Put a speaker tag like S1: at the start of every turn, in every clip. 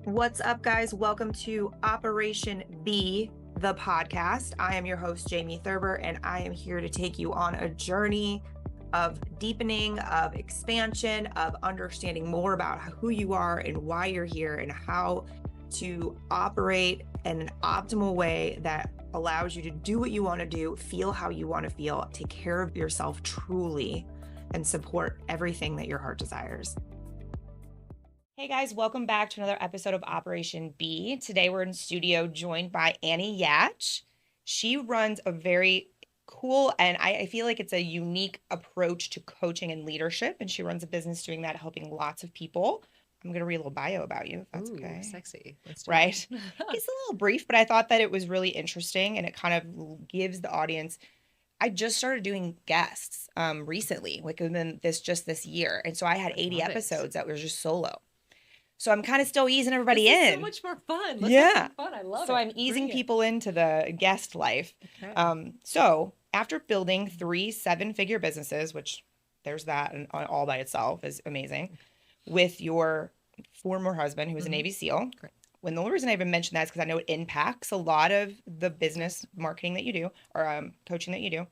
S1: What's up, guys? Welcome to Operation B, the podcast. I am your host, Jamie Thurber, and I am here to take you on a journey of deepening, of expansion, of understanding more about who you are and why you're here and how to operate in an optimal way that allows you to do what you want to do, feel how you want to feel, take care of yourself truly, and support everything that your heart desires. Hey guys, welcome back to another episode of Operation B. Today we're in studio joined by Annie Yatch. She runs a very cool and I feel like it's a unique approach to coaching and leadership. And she runs a business doing that, helping lots of people. I'm going to read a little bio about you, if that's okay.
S2: Sexy. Let's do
S1: right?
S2: it.
S1: It's a little brief, but I thought that it was really interesting and it kind of gives the audience. I just started doing guests recently, like within this year. And so I had 80 episodes that were just solo. So I'm kind of still easing everybody
S2: This is
S1: in.
S2: so much more fun. Let's have some fun. I love it.
S1: So I'm easing people into the guest life.
S2: Okay.
S1: So after building 3 7-figure businesses, which there's that and all by itself is amazing, with your former husband, who was a Navy SEAL.
S2: Great.
S1: When the only reason I even mention that is because I know it impacts a lot of the business marketing that you do or coaching that you do.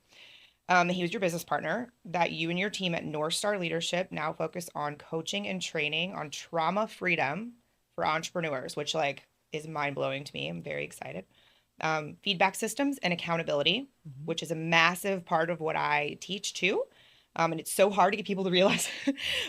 S1: He was your business partner, that you and your team at Northstar Leadership now focus on coaching and training on trauma freedom for entrepreneurs, which is mind-blowing to me. I'm very excited. Feedback systems and accountability, which is a massive part of what I teach too. And it's so hard to get people to realize.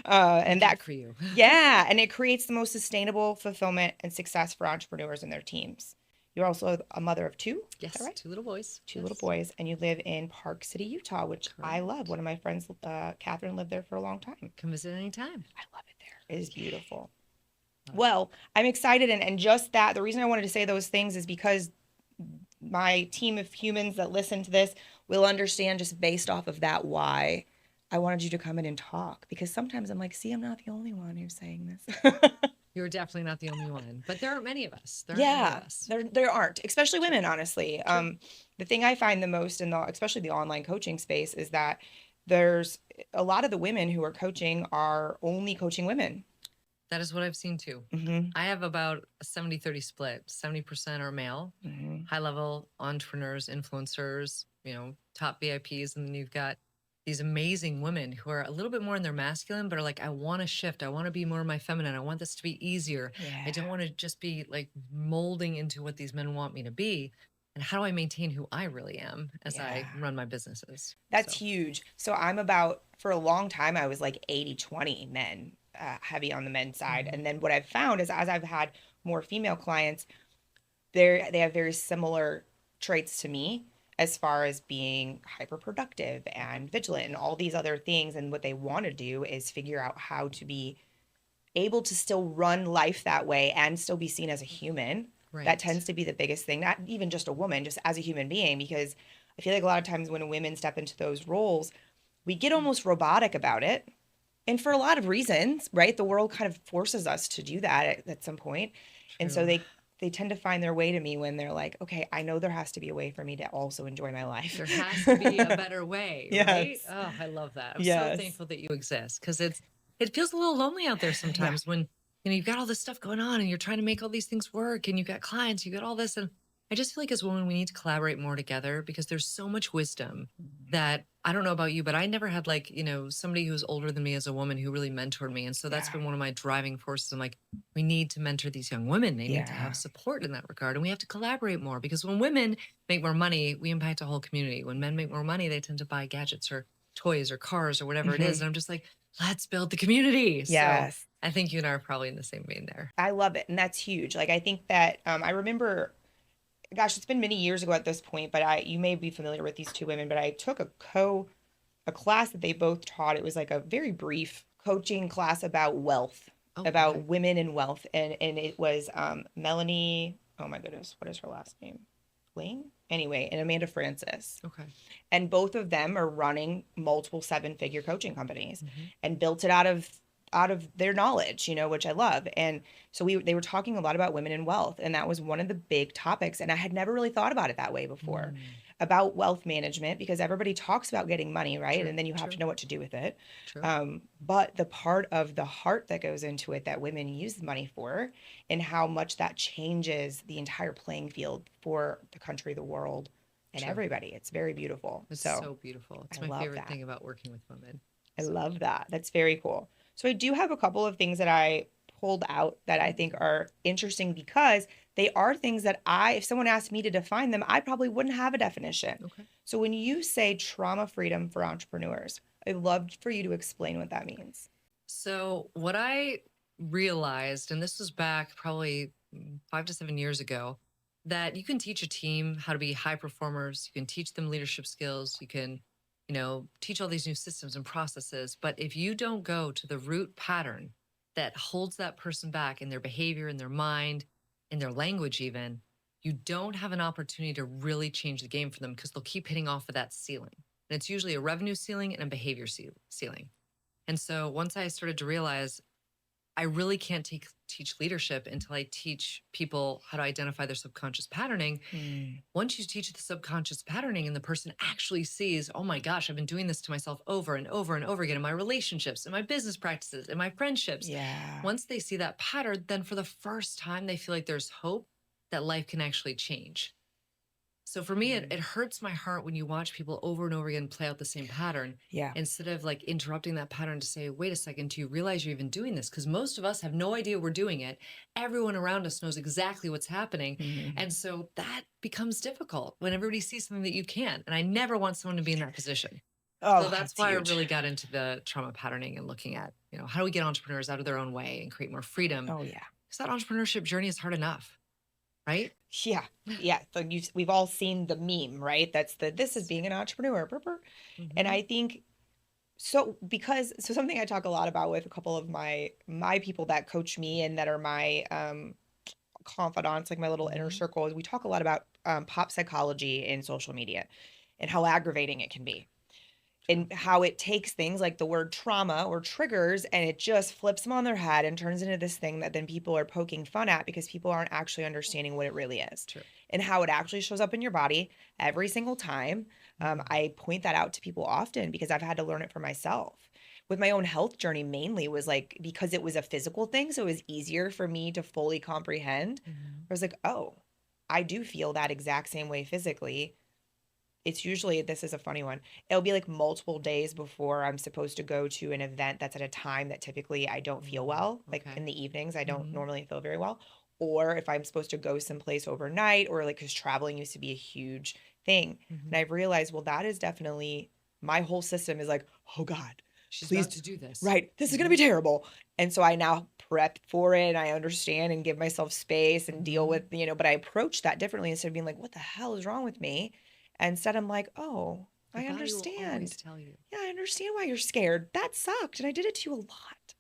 S1: And that
S2: for you.
S1: Yeah. And it creates the most sustainable fulfillment and success for entrepreneurs and their teams. You're also a mother of 2.
S2: Yes,
S1: is that right?
S2: 2 little boys.
S1: Two little boys, and you live in Park City, Utah, which I love. One of my friends, Catherine, lived there for a long time.
S2: Come visit anytime.
S1: I love it there. It is beautiful. Well, I'm excited, and just that, the reason I wanted to say those things is because my team of humans that listen to this will understand just based off of that why I wanted you to come in and talk. Because sometimes I'm like, see, I'm not the only one who's saying this.
S2: You're definitely not the only one, but there aren't many of us.
S1: There aren't, especially women, honestly. The thing I find the most especially the online coaching space is that there's a lot of the women who are coaching are only coaching women.
S2: That is what I've seen too. I have about a 70-30 split. 70% are male, high-level entrepreneurs, influencers, top VIPs, and then you've got these amazing women who are a little bit more in their masculine, but are like, I want to shift. I want to be more my feminine. I want this to be easier.
S1: Yeah.
S2: I don't want to just be like molding into what these men want me to be. And how do I maintain who I really am as I run my businesses?
S1: That's huge. So for a long time, I was like 80-20 men, heavy on the men's side. And then what I've found is as I've had more female clients, they have very similar traits to me, as far as being hyper productive and vigilant and all these other things. And what they want to do is figure out how to be able to still run life that way and still be seen as a human. Right. That tends to be the biggest thing, not even just a woman, just as a human being, because I feel like a lot of times when women step into those roles, we get almost robotic about it. And for a lot of reasons, right? The world kind of forces us to do that at some point. True. And so they tend to find their way to me when they're like, okay, I know there has to be a way for me to also enjoy my life.
S2: There has to be a better way, right? Oh, I love that. I'm so thankful that you exist, because it feels a little lonely out there sometimes when you've got all this stuff going on and you're trying to make all these things work and you've got clients, you got all this. And I just feel like as women, we need to collaborate more together, because there's so much wisdom that I don't know about you, but I never had somebody who's older than me as a woman who really mentored me. And so that's been one of my driving forces. I'm like, we need to mentor these young women. They need to have support in that regard. And we have to collaborate more, because when women make more money, we impact a whole community. When men make more money, they tend to buy gadgets or toys or cars or whatever it is. And I'm just like, let's build the community.
S1: Yes.
S2: So I think you and I are probably in the same vein there.
S1: I love it. And that's huge. I think that I remember, gosh, it's been many years ago at this point, but you may be familiar with these 2 women, but I took a class that they both taught. It was like a very brief coaching class about wealth, women and wealth. And it was Melanie, oh my goodness, what is her last name? Lane? Anyway, and Amanda Francis. Okay. And both of them are running multiple 7-figure coaching companies and built it out of their knowledge, which I love. And so they were talking a lot about women and wealth. And that was one of the big topics. And I had never really thought about it that way before. about wealth management, because everybody talks about getting money, right?
S2: True,
S1: And then you have
S2: true.
S1: to know what to do with it.
S2: True.
S1: But the part of the heart that goes into it that women use money for, and how much that changes the entire playing field for the country, the world, and
S2: True.
S1: everybody. It's very beautiful.
S2: It's
S1: so
S2: so beautiful. It's
S1: I
S2: my
S1: love
S2: favorite
S1: that.
S2: thing about working with women.
S1: I love that. That's very cool. So I do have a couple of things that I pulled out that I think are interesting, because they are things that if someone asked me to define them, I probably wouldn't have a definition.
S2: Okay.
S1: So when you say trauma freedom for entrepreneurs, I'd love for you to explain what that means.
S2: So what I realized, and this was back probably 5 to 7 years ago, that you can teach a team how to be high performers. You can teach them leadership skills. You can, teach all these new systems and processes. But if you don't go to the root pattern that holds that person back in their behavior, in their mind, in their language even, you don't have an opportunity to really change the game for them, because they'll keep hitting off of that ceiling. And it's usually a revenue ceiling and a behavior ceiling. And so once I started to realize I really can't teach leadership until I teach people how to identify their subconscious patterning. Once you teach the subconscious patterning and the person actually sees, oh my gosh, I've been doing this to myself over and over and over again in my relationships, in my business practices, in my friendships.
S1: Yeah.
S2: Once they see that pattern, then for the first time, they feel like there's hope that life can actually change. So for me, it hurts my heart when you watch people over and over again play out the same pattern.
S1: Yeah.
S2: Instead of like interrupting that pattern to say, wait a second, do you realize you're even doing this? Because most of us have no idea we're doing it. Everyone around us knows exactly what's happening. And so that becomes difficult when everybody sees something that you can't. And I never want someone to be in that position. So that's why
S1: huge.
S2: I really got into the trauma patterning and looking at, how do we get entrepreneurs out of their own way and create more freedom?
S1: Oh, yeah.
S2: Because that entrepreneurship journey is hard enough. Right?
S1: Yeah. Yeah. So we've all seen the meme, right? This is being an entrepreneur. And I think something I talk a lot about with a couple of my people that coach me and that are my confidants, like my little inner circle, is we talk a lot about pop psychology in social media and how aggravating it can be. And how it takes things like the word trauma or triggers and it just flips them on their head and turns into this thing that then people are poking fun at, because people aren't actually understanding what it really is.
S2: True.
S1: And how it actually shows up in your body every single time. I point that out to people often because I've had to learn it for myself. With my own health journey, mainly was like, because it was a physical thing, so it was easier for me to fully comprehend. I was like, oh, I do feel that exact same way physically. It's usually, this is a funny one, it'll be like multiple days before I'm supposed to go to an event that's at a time that typically I don't feel well. Like in the evenings, I don't normally feel very well. Or if I'm supposed to go someplace overnight, or like, because traveling used to be a huge thing. And I've realized, well, that is definitely, my whole system is like, oh God,
S2: she's
S1: please
S2: about to do this.
S1: Right. This is going to be terrible. And so I now prep for it and I understand and give myself space and deal with, but I approach that differently instead of being like, what the hell is wrong with me? Instead, I'm like, oh, I understand.
S2: Will always tell you.
S1: Yeah, I understand why you're scared. That sucked. And I did it to you a lot.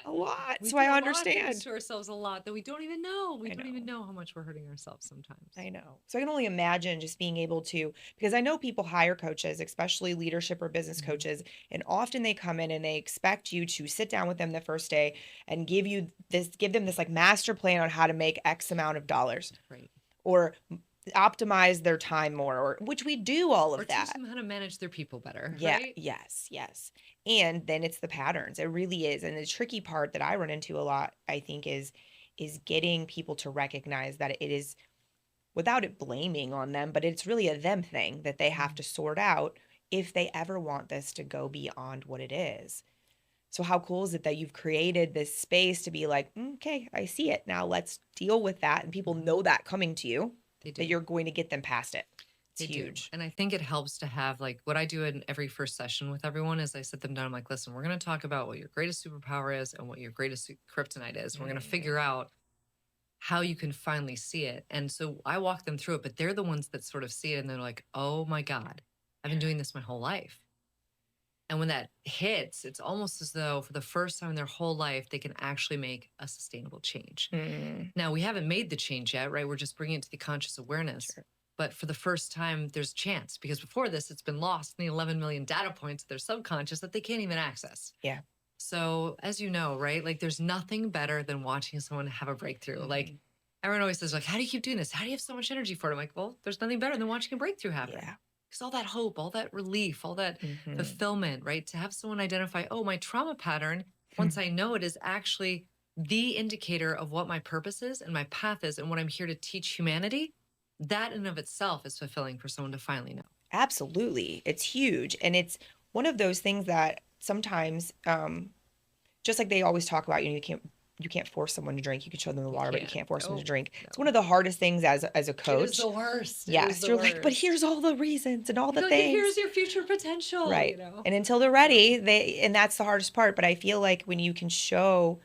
S1: A lot. So I understand.
S2: To ourselves a lot that we don't even know. We don't even know how much we're hurting ourselves sometimes.
S1: I know. So I can only imagine just being able to, because I know people hire coaches, especially leadership or business coaches, and often they come in and they expect you to sit down with them the first day and give them this like master plan on how to make X amount of dollars.
S2: Right.
S1: Or optimize their time more, or which we do all of that.
S2: Or teach them how to manage their people better.
S1: Yeah.
S2: Right?
S1: Yes. And then it's the patterns. It really is. And the tricky part that I run into a lot, I think, is getting people to recognize that it is, without it blaming on them, but it's really a them thing that they have to sort out if they ever want this to go beyond what it is. So how cool is it that you've created this space to be like, okay, I see it. Now let's deal with that. And people know that coming to you, that you're going to get them past it. It's huge.
S2: And I think it helps to have, like, what I do in every first session with everyone is I sit them down. I'm like, listen, we're going to talk about what your greatest superpower is and what your greatest kryptonite is. We're going to figure out how you can finally see it. And so I walk them through it, but they're the ones that sort of see it and they're like, oh my God, I've been doing this my whole life. And when that hits, it's almost as though for the first time in their whole life, they can actually make a sustainable change. Now, we haven't made the change yet, right? We're just bringing it to the conscious awareness. Sure. But for the first time, there's a chance, because before this, it's been lost in the 11 million data points of their subconscious that they can't even access.
S1: Yeah.
S2: So as you know, right, like there's nothing better than watching someone have a breakthrough. Like Everyone always says, like, how do you keep doing this? How do you have so much energy for it? I'm like, well, there's nothing better than watching a breakthrough happen.
S1: Yeah.
S2: Because all that hope, all that relief, all that fulfillment, right? To have someone identify, oh, my trauma pattern, once I know it, is actually the indicator of what my purpose is and my path is and what I'm here to teach humanity. That in of itself is fulfilling for someone to finally know.
S1: Absolutely. It's huge. And it's one of those things that sometimes, just like they always talk about, you can't force someone to drink. You can show them the water, but you can't force them to drink. No. It's one of the hardest things as a coach.
S2: It is the worst.
S1: Yes. You're like, but here's all the reasons and all the things.
S2: Here's your future potential.
S1: Right. And until they're ready, and that's the hardest part. But I feel like when you can show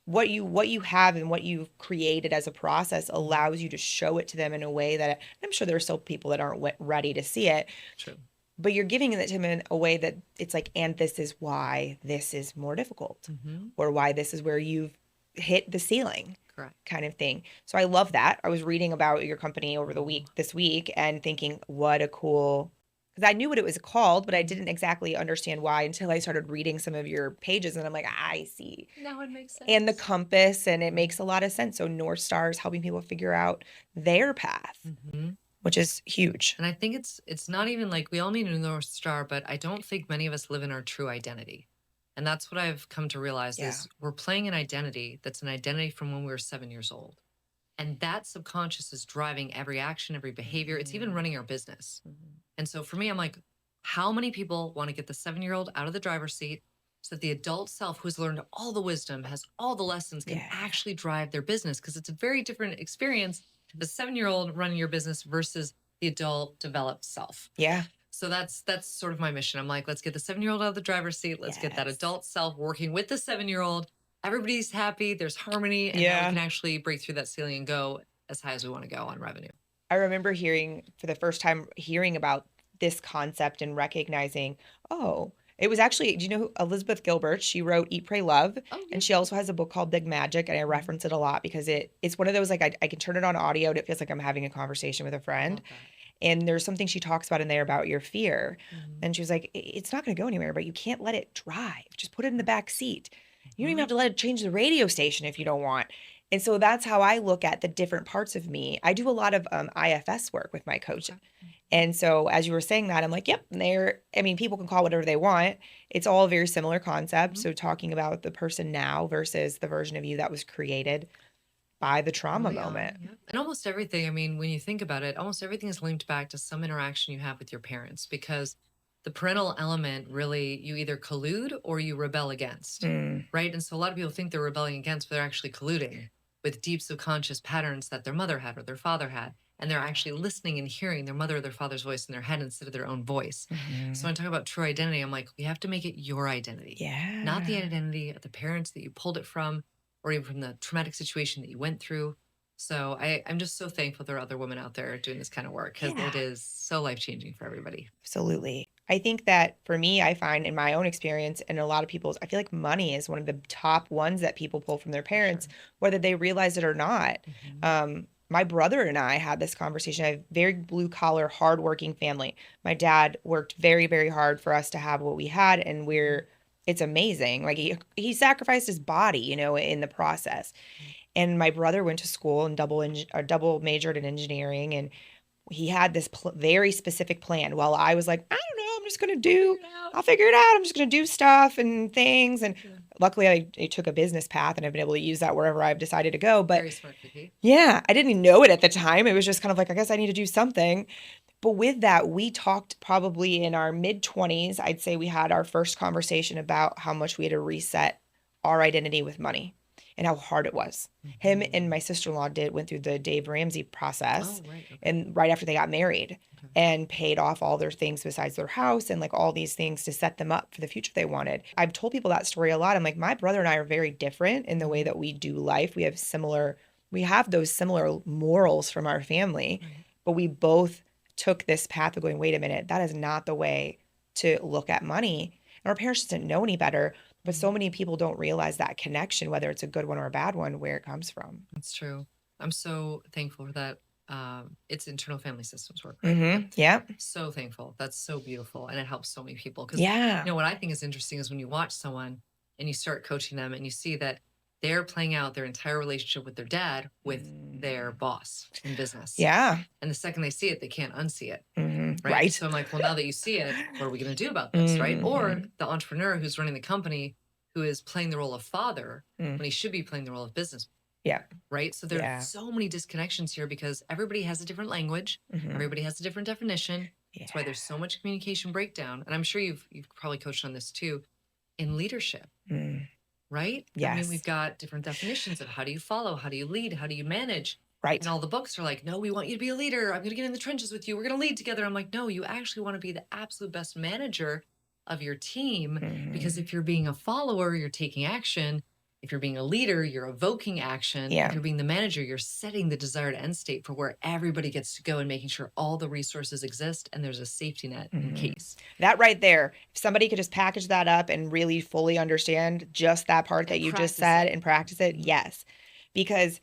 S1: what you have and what you've created as a process allows you to show it to them in a way that I'm sure there are still people that aren't ready to see it.
S2: True.
S1: But you're giving it to them in a way that it's like, and this is why this is more difficult, or why this is where you've hit the ceiling.
S2: Correct.
S1: Kind of thing. So I love that. I was reading about your company over this week and thinking, what a cool, because I knew what it was called, but I didn't exactly understand why until I started reading some of your pages, and I'm like, I see.
S2: Now it makes sense.
S1: And the compass, and it makes a lot of sense. So Northstar is helping people figure out their path, which is huge.
S2: And I think it's not even like we all need a Northstar, but I don't think many of us live in our true identity. And that's what I've come to realize is we're playing an identity that's an identity from when we were 7 years old. And that subconscious is driving every action, every behavior. It's even running our business. And so for me, I'm like, how many people want to get the 7-year-old out of the driver's seat so that the adult self who's learned all the wisdom, has all the lessons, can actually drive their business? Because it's a very different experience, the 7-year-old running your business versus the adult developed self.
S1: Yeah.
S2: So that's sort of my mission. I'm like, let's get the 7-year-old out of the driver's seat. Let's get that adult self working with the 7-year-old. Everybody's happy. There's harmony. And now we can actually break through that ceiling and go as high as we want to go on revenue.
S1: I remember for the first time hearing about this concept and recognizing, it was actually, do you know who Elizabeth Gilbert? She wrote Eat, Pray, Love. And she also has a book called Big Magic. And I reference it a lot because it's one of those, like, I can turn it on audio and it feels like I'm having a conversation with a friend. And there's something she talks about in there about your fear. And she was like, it's not going to go anywhere, but you can't let it drive. Just put it in the back seat. You don't even have to let it change the radio station if you don't want. And so that's how I look at the different parts of me. I do a lot of IFS work with my coach. And so as you were saying that, I'm like, yep, people can call whatever they want. It's all a very similar concept. So talking about the person now versus the version of you that was created by the trauma moment.
S2: Yeah. And almost everything, when you think about it, almost everything is linked back to some interaction you have with your parents, because the parental element, really, you either collude or you rebel against, right? And so a lot of people think they're rebelling against, but they're actually colluding with deep subconscious patterns that their mother had or their father had. And they're actually listening and hearing their mother or their father's voice in their head instead of their own voice. So when I talk about true identity, I'm like, we have to make it your identity.
S1: Yeah.
S2: Not the identity of the parents that you pulled it from, or even from the traumatic situation that you went through. So I'm just so thankful there are other women out there doing this kind of work, because it is so life-changing for everybody.
S1: Absolutely. I think that for me, I find in my own experience and a lot of people's, I feel like money is one of the top ones that people pull from their parents, whether they realize it or not. My brother and I had this conversation. I have a very blue-collar, hardworking family. My dad worked very, very hard for us to have what we had, and it's amazing. Like he sacrificed his body, in the process. And my brother went to school and double majored in engineering, and he had this very specific plan. While I was like, I don't know, I'll figure it out. I'm just going to do stuff and things. And luckily I took a business path and I've been able to use that wherever I've decided to go. But
S2: very smart,
S1: yeah, I didn't even know it at the time. It was just kind of like, I guess I need to do something. But with that, we talked probably in our mid-20s. I'd say we had our first conversation about how much we had to reset our identity with money and how hard it was. Him and my sister-in-law went through the Dave Ramsey process, and right after they got married, and paid off all their things besides their house and like all these things to set them up for the future they wanted. I've told people that story a lot. I'm like, my brother and I are very different in the way that we do life. We have those similar morals from our family, but we both took this path of going, wait a minute, that is not the way to look at money. And our parents just didn't know any better. But so many people don't realize that connection, whether it's a good one or a bad one, where it comes from.
S2: That's true. I'm so thankful for that. It's internal family systems work. Right?
S1: Mm-hmm. Yeah.
S2: So thankful. That's so beautiful. And it helps so many people. Because
S1: what
S2: I think is interesting is when you watch someone and you start coaching them and you see that they're playing out their entire relationship with their dad with their boss in business.
S1: Yeah.
S2: And the second they see it, they can't unsee it.
S1: Right.
S2: So I'm like, well, now that you see it, what are we going to do about this? Right. Or the entrepreneur who's running the company who is playing the role of father when he should be playing the role of business.
S1: Yeah.
S2: Right. So there are so many disconnections here because everybody has a different language. Everybody has a different definition. That's why there's so much communication breakdown. And I'm sure you've probably coached on this too in leadership. Right?
S1: Yes.
S2: I mean, we've got different definitions of how do you follow, how do you lead, how do you manage?
S1: Right.
S2: And all the books are like, no, we want you to be a leader. I'm going to get in the trenches with you. We're going to lead together. I'm like, no, you actually want to be the absolute best manager of your team because if you're being a follower, you're taking action. If you're being a leader, you're evoking action. If you're being the manager, you're setting the desired end state for where everybody gets to go and making sure all the resources exist and there's a safety net in case.
S1: That right there, if somebody could just package that up and really fully understand just that part that you just said and practice it, yes. Because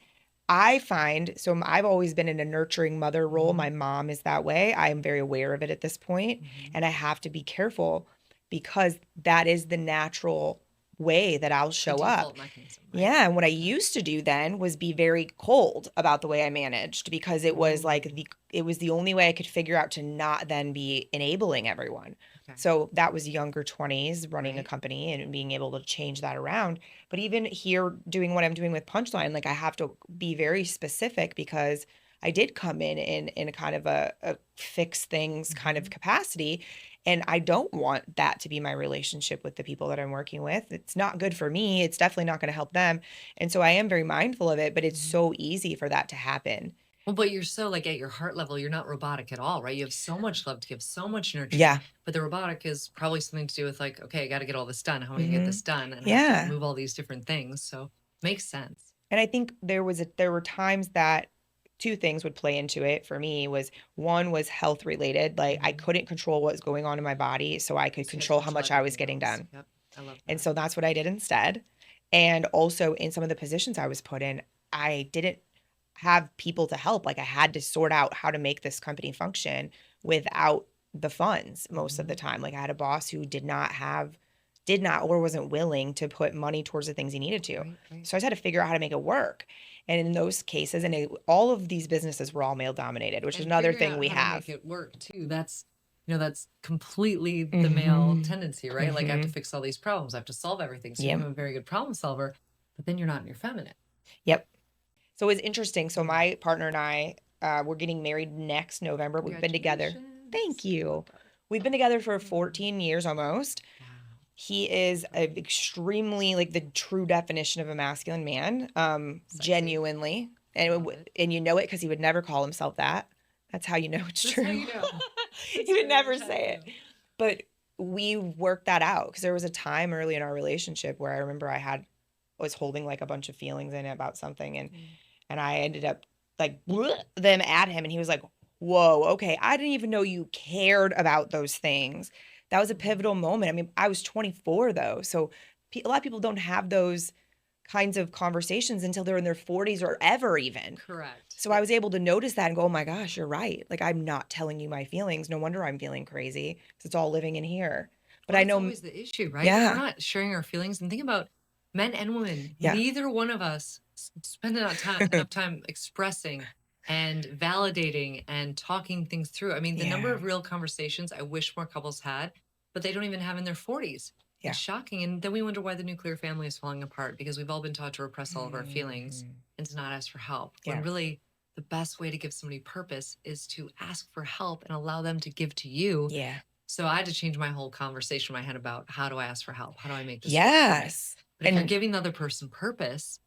S1: I find, so I've always been in a nurturing mother role. My mom is that way. I am very aware of it at this point, and I have to be careful because that is the natural way that I'll show up.
S2: Mechanism,
S1: right? Yeah. And what I used to do then was be very cold about the way I managed because it was like it was the only way I could figure out to not then be enabling everyone. Okay. So that was younger 20s running a company and being able to change that around. But even here doing what I'm doing with Punchline, like I have to be very specific because I did come in a kind of a fix things kind of capacity. And I don't want that to be my relationship with the people that I'm working with. It's not good for me. It's definitely not going to help them. And so I am very mindful of it, but it's so easy for that to happen.
S2: Well, but you're so like at your heart level, you're not robotic at all, right? You have so much love to give, so much nurture.
S1: Yeah.
S2: But the robotic is probably something to do with like, okay, I got to get all this done. How am I going to get this done? And I have to move all these different things. So makes sense.
S1: And I think there were times that two things would play into it for me. One was health related. Like I couldn't control what was going on in my body, so I could control how much I was getting done.
S2: Yep. I love that.
S1: And so that's what I did instead. And also in some of the positions I was put in, I didn't have people to help. Like I had to sort out how to make this company function without the funds most of the time. Like I had a boss who did not or wasn't willing to put money towards the things he needed to. Right. So I just had to figure out how to make it work. And in those cases, all of these businesses were all male dominated, which is another thing we have.
S2: To make it work too. That's completely the male tendency, right? Like I have to fix all these problems. I have to solve everything. So I'm a very good problem solver, but then you're not in your feminine.
S1: Yep. So it's interesting. So my partner and I, we're getting married next November. We've been together. Thank you. We've been together for 14 years almost. He is extremely like the true definition of a masculine man, genuinely. And you know it because he would never call himself that. That's how you know it's true. How you know. He would never say it. But we worked that out because there was a time early in our relationship where I remember I was holding like a bunch of feelings in it about something and I ended up like them at him and he was like, whoa, okay, I didn't even know you cared about those things. That was a pivotal moment. I mean, I was 24 though. So a lot of people don't have those kinds of conversations until they're in their 40s or ever even.
S2: Correct.
S1: So I was able to notice that and go, oh my gosh, you're right. Like I'm not telling you my feelings. No wonder I'm feeling crazy because it's all living in here. But I know
S2: that's always the issue, right?
S1: Yeah.
S2: We're not sharing our feelings. And think about men and women. Yeah. Neither one of us spend enough time expressing and validating and talking things through. I mean, the number of real conversations I wish more couples had, but they don't even have in their 40s. Yeah. It's shocking. And then we wonder why the nuclear family is falling apart because we've all been taught to repress all of our feelings and to not ask for help. When really the best way to give somebody purpose is to ask for help and allow them to give to you.
S1: Yeah.
S2: So I had to change my whole conversation in my head about how do I ask for help? How do I make this
S1: Yes.
S2: work? But if you're giving the other person purpose,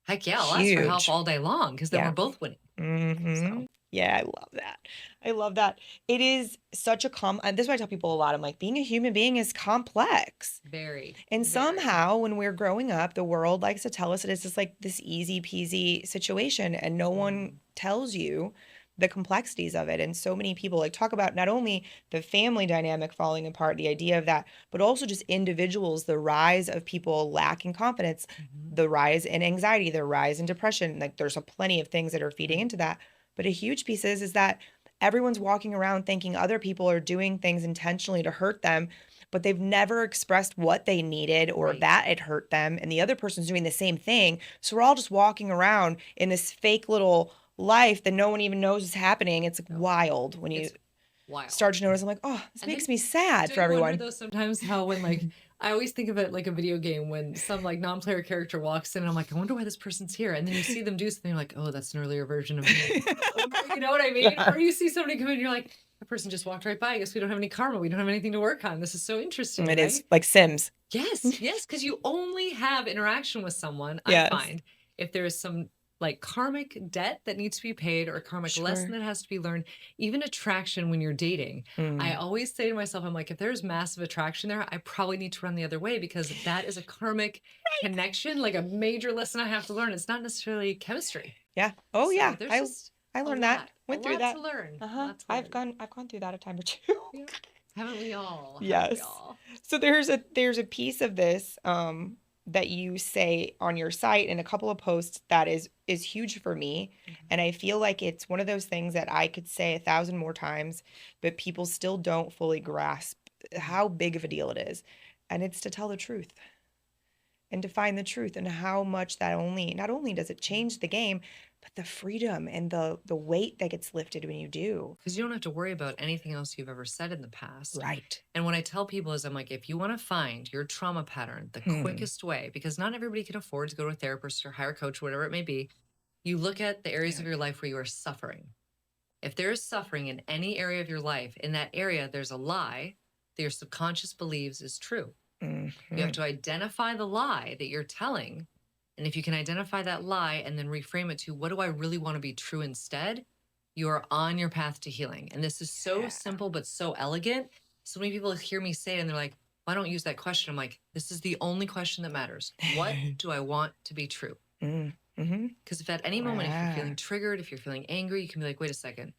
S2: heck yeah, I'll ask for help all day long because then we're both winning. So.
S1: Yeah, I love that. I love that. It is such a this is what I tell people a lot. I'm like, being a human being is complex.
S2: Very.
S1: And somehow when we're growing up, the world likes to tell us that it's just like this easy peasy situation and no one tells you the complexities of it. And so many people like talk about not only the family dynamic falling apart, the idea of that, but also just individuals, the rise of people lacking confidence, the rise in anxiety, the rise in depression. Like there's plenty of things that are feeding into that. But a huge piece is that everyone's walking around thinking other people are doing things intentionally to hurt them but they've never expressed what they needed or that it hurt them. And the other person's doing the same thing. So we're all just walking around in this fake little life that no one even knows is happening. It's like wild when you start to notice. I'm like, oh, this makes me sad for everyone.
S2: I wonder though sometimes how when like I always think of it like a video game when some like non-player character walks in and I'm like, I wonder why this person's here. And then you see them do something, you're like, oh, that's an earlier version of me. You know what I mean? Or you see somebody come in and you're like, that person just walked right by. I guess we don't have any karma. We don't have anything to work on. This is so interesting.
S1: It is like Sims.
S2: Yes. Because you only have interaction with someone, I find, if there is some like karmic debt that needs to be paid or a karmic lesson that has to be learned, even attraction when you're dating. I always say to myself, I'm like, if there's massive attraction there, I probably need to run the other way because that is a karmic connection, like a major lesson I have to learn. It's not necessarily chemistry.
S1: Yeah. Oh, so yeah. I learned that. Went through that.
S2: To learn.
S1: I've gone through that a time or two.
S2: Yeah. Haven't we all?
S1: Yes. So there's a piece of this that you say on your site in a couple of posts that is huge for me. And I feel like it's one of those things that I could say 1,000 more times, but people still don't fully grasp how big of a deal it is. And it's to tell the truth and to find the truth, and how much that not only does it change the game, but the freedom and the weight that gets lifted when you do.
S2: Because you don't have to worry about anything else you've ever said in the past.
S1: Right.
S2: And when I tell people is I'm like, if you want to find your trauma pattern, the quickest way, because not everybody can afford to go to a therapist or hire a coach, whatever it may be, you look at the areas of your life where you are suffering. If there is suffering in any area of your life, in that area, there's a lie that your subconscious believes is true. You have to identify the lie that you're telling. And if you can identify that lie and then reframe it to what do I really want to be true instead, you are on your path to healing. And this is so simple, but so elegant. So many people hear me say it and they're like, well, I don't use that question. I'm like, this is the only question that matters. What do I want to be true? Because if at any moment, if you're feeling triggered, if you're feeling angry, you can be like, wait a second,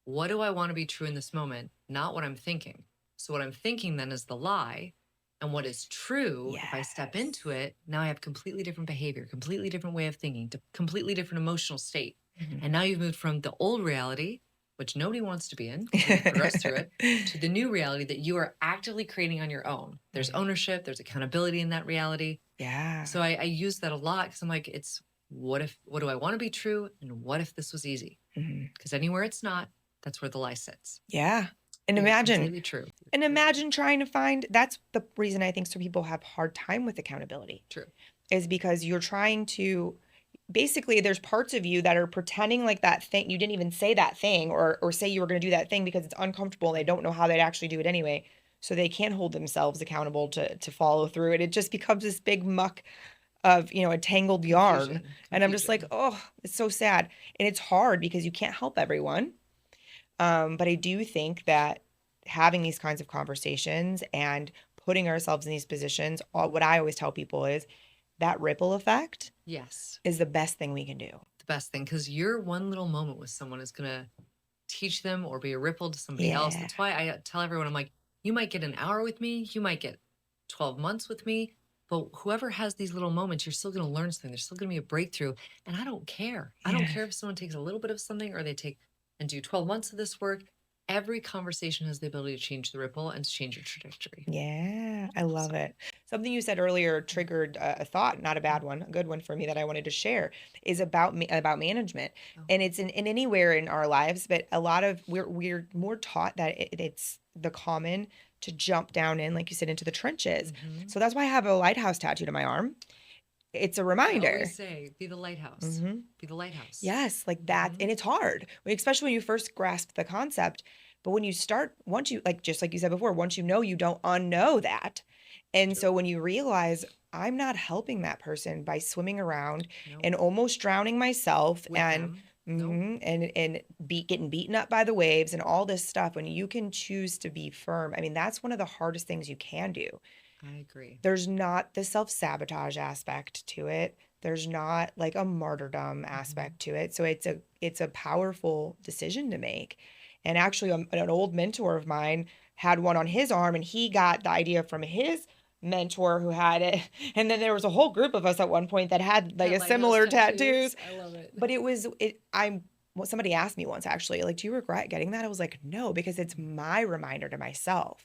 S2: what do I want to be true in this moment? Not what I'm thinking. So what I'm thinking then is the lie. And what is true, if I step into it, now I have completely different behavior, completely different way of thinking, completely different emotional state. And now you've moved from the old reality, which nobody wants to be in, progress through it, to the new reality that you are actively creating on your own. There's ownership, there's accountability in that reality.
S1: Yeah.
S2: So I use that a lot because I'm like, it's what do I want to be true? And what if this was easy? Because anywhere it's not, that's where the lie sits.
S1: Yeah. And imagine,
S2: completely true.
S1: And imagine trying to find, that's the reason I think some people have a hard time with accountability.
S2: True.
S1: Is because you're trying to, basically there's parts of you that are pretending like that thing, you didn't even say that thing or say you were going to do that thing because it's uncomfortable and they don't know how they'd actually do it anyway. So they can't hold themselves accountable to follow through it. It just becomes this big muck of, a tangled yarn. And I'm just like, oh, it's so sad. And it's hard because you can't help everyone. But I do think that having these kinds of conversations and putting ourselves in these positions, what I always tell people is that ripple effect is the best thing we can do.
S2: The best thing, because your one little moment with someone is going to teach them or be a ripple to somebody else. That's why I tell everyone, I'm like, you might get an hour with me, you might get 12 months with me, but whoever has these little moments, you're still going to learn something. There's still going to be a breakthrough. And I don't care. I don't care if someone takes a little bit of something or they take and do 12 months of this work. Every conversation has the ability to change the ripple and to change your trajectory.
S1: Yeah, I love it. Something you said earlier triggered a thought, not a bad one, a good one for me that I wanted to share, is about management. And it's in anywhere in our lives, but a lot of we're more taught that it's the common to jump down in, like you said, into the trenches. So that's why I have a lighthouse tattooed on my arm. It's a reminder.
S2: I always say, be the lighthouse. Be the lighthouse.
S1: Yes, like that. And it's hard, especially when you first grasp the concept. But when you start, once you, just like you said before, once you know, you don't unknow that. And so when you realize I'm not helping that person by swimming around and almost drowning myself and getting beaten up by the waves and all this stuff, when you can choose to be firm, I mean, that's one of the hardest things you can do.
S2: I agree.
S1: There's not the self-sabotage aspect to it. There's not like a martyrdom aspect to it. So it's a powerful decision to make. And actually, an old mentor of mine had one on his arm, and he got the idea from his mentor who had it. And then there was a whole group of us at one point that had like a similar tattoos.
S2: I love it.
S1: But somebody asked me once actually, like, do you regret getting that? I was like, no, because it's my reminder to myself.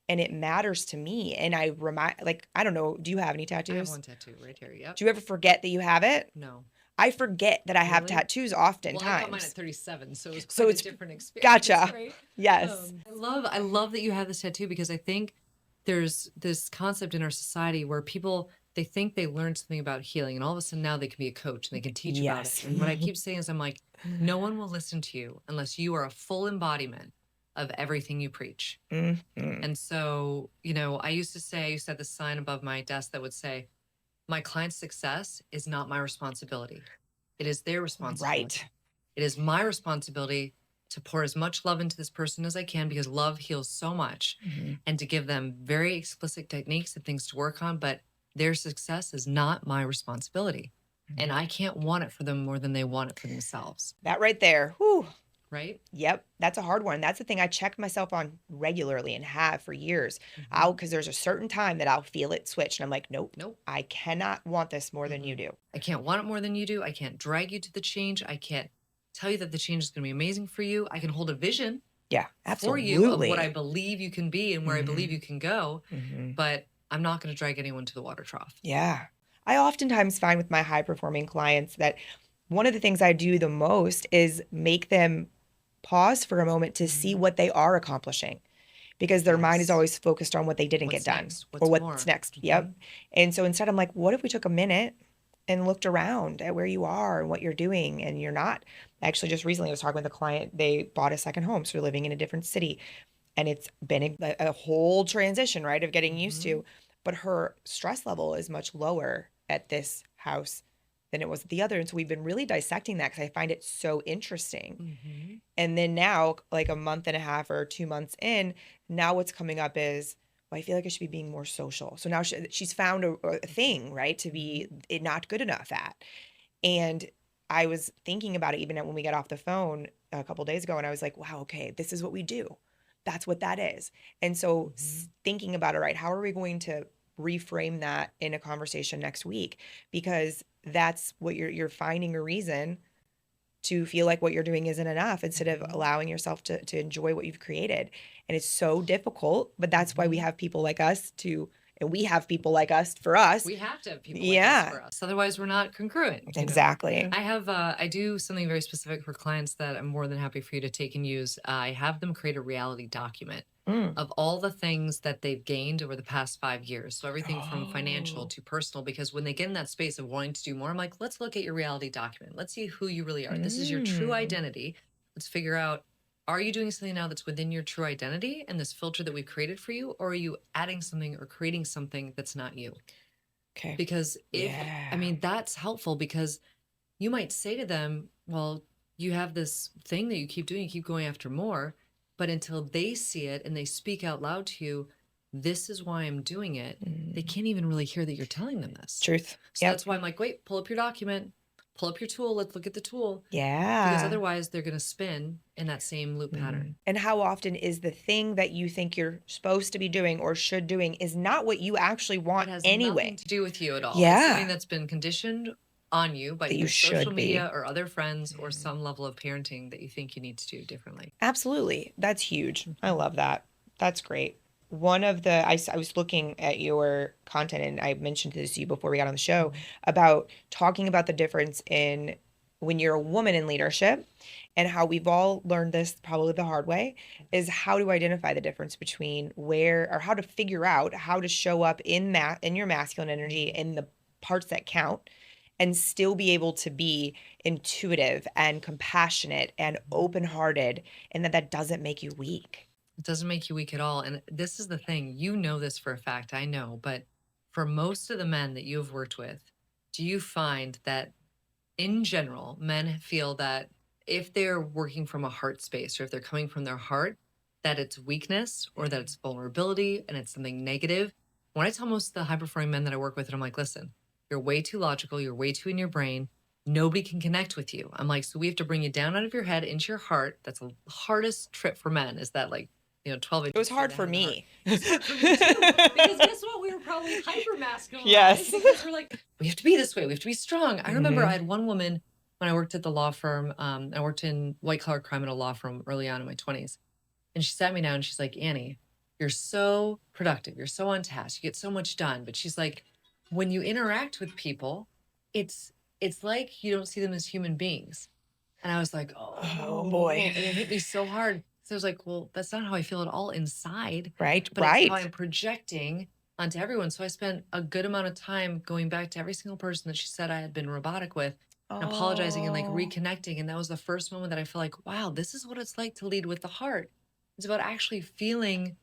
S1: and it matters to me. And I remind, like, I don't know, do you have any tattoos?
S2: I have one tattoo right here. Yep.
S1: Do you ever forget that you have it?
S2: No.
S1: I forget that I have tattoos oftentimes.
S2: Well, I got mine at 37, so it was quite a different experience.
S1: Gotcha.
S2: Right?
S1: Yes.
S2: I love that you have this tattoo, because I think there's this concept in our society where people, they think they learned something about healing, and all of a sudden now they can be a coach and they can teach about it. And what I keep saying is, I'm like, no one will listen to you unless you are a full embodiment of everything you preach. And so, you know, I used to have this sign above my desk that would say, my client's success is not my responsibility. It is their responsibility.
S1: Right.
S2: It is my responsibility to pour as much love into this person as I can, because love heals so much, and to give them very explicit techniques and things to work on. But their success is not my responsibility. And I can't want it for them more than they want it for themselves.
S1: That right there. Whew.
S2: Right?
S1: Yep. That's a hard one. That's the thing I check myself on regularly and have for years. Because there's a certain time that I'll feel it switch. And I'm like, nope, I cannot want this more than you do.
S2: I can't want it more than you do. I can't drag you to the change. I can't tell you that the change is going to be amazing for you. I can hold a vision for you of what I believe you can be and where I believe you can go. But I'm not going to drag anyone to the water trough.
S1: Yeah. I oftentimes find with my high performing clients that one of the things I do the most is make them pause for a moment to see what they are accomplishing, because their mind is always focused on what they didn't get done or what's next. Yep. And so instead I'm like, what if we took a minute and looked around at where you are and what you're doing, and you're not. Actually, just recently I was talking with a client, they bought a second home, so they're living in a different city, and it's been a whole transition, right, of getting used to, but her stress level is much lower at this house than it was at the other. And so we've been really dissecting that, because I find it so interesting. And then now, like a month and a half or 2 months in, now what's coming up is, well, I feel like I should be being more social. So now she's found a thing, right, to be not good enough at. And I was thinking about it even when we got off the phone a couple of days ago, and I was like, wow, okay, this is what we do. That's what that is. And so thinking about it, right, how are we going to reframe that in a conversation next week? Because that's what you're finding a reason to feel like what you're doing isn't enough, instead of allowing yourself to enjoy what you've created. And it's so difficult, but that's why we have people like us and we have people like us for us.
S2: We have to have people like us for us. Otherwise, we're not congruent.
S1: Exactly.
S2: I do something very specific for clients that I'm more than happy for you to take and use. I have them create a reality document of all the things that they've gained over the past 5 years. So everything from financial to personal, because when they get in that space of wanting to do more, I'm like, let's look at your reality document. Let's see who you really are. This is your true identity. Let's figure out, are you doing something now that's within your true identity and this filter that we've created for you? Or are you adding something or creating something that's not you?
S1: Okay.
S2: Because that's helpful, because you might say to them, well, you have this thing that you keep doing, you keep going after more. But until they see it and they speak out loud to you, this is why I'm doing it, they can't even really hear that you're telling them this.
S1: Truth.
S2: So that's why I'm like, wait, pull up your document, pull up your tool, let's look at the tool.
S1: Yeah.
S2: Because otherwise they're going to spin in that same loop pattern.
S1: And how often is the thing that you think you're supposed to be doing or should doing is not what you actually want anyway?
S2: It has nothing to do with you at all.
S1: Yeah.
S2: It's something that's been conditioned on you by either social media or other friends or some level of parenting that you think you need to do differently.
S1: Absolutely. That's huge. I love that. That's great. One of the, I was looking at your content, and I mentioned this to you before we got on the show, about talking about the difference in when you're a woman in leadership, and how we've all learned this probably the hard way, is how to identify the difference between how to figure out how to show up in your masculine energy in the parts that count, and still be able to be intuitive and compassionate and open-hearted, and that doesn't make you weak.
S2: It doesn't make you weak at all. And this is the thing, you know this for a fact, I know, but for most of the men that you have worked with, do you find that in general, men feel that if they're working from a heart space, or if they're coming from their heart, that it's weakness or that it's vulnerability and it's something negative? When I tell most of the high-performing men that I work with, and I'm like, listen, you're way too logical. You're way too in your brain. Nobody can connect with you. I'm like, so we have to bring you down out of your head into your heart. That's the hardest trip for men, is that 12 inches.
S1: It was hard for me.
S2: It was hard for me too, because guess what? We were probably hyper masculine.
S1: Yes.
S2: Because we're like, we have to be this way. We have to be strong. I remember I had one woman when I worked at the law firm. I worked in white collar crime at a law firm early on in my 20s. And she sat me down and she's like, Annie, you're so productive, you're so on task, you get so much done. But she's like, when you interact with people, it's like you don't see them as human beings. And I was like,
S1: oh boy.
S2: And it hit me so hard. So I was like, well, that's not how I feel at all inside.
S1: Right.
S2: But it's how I'm projecting onto everyone. So I spent a good amount of time going back to every single person that she said I had been robotic with, and apologizing and like reconnecting. And that was the first moment that I feel like, wow, this is what it's like to lead with the heart. It's about actually feeling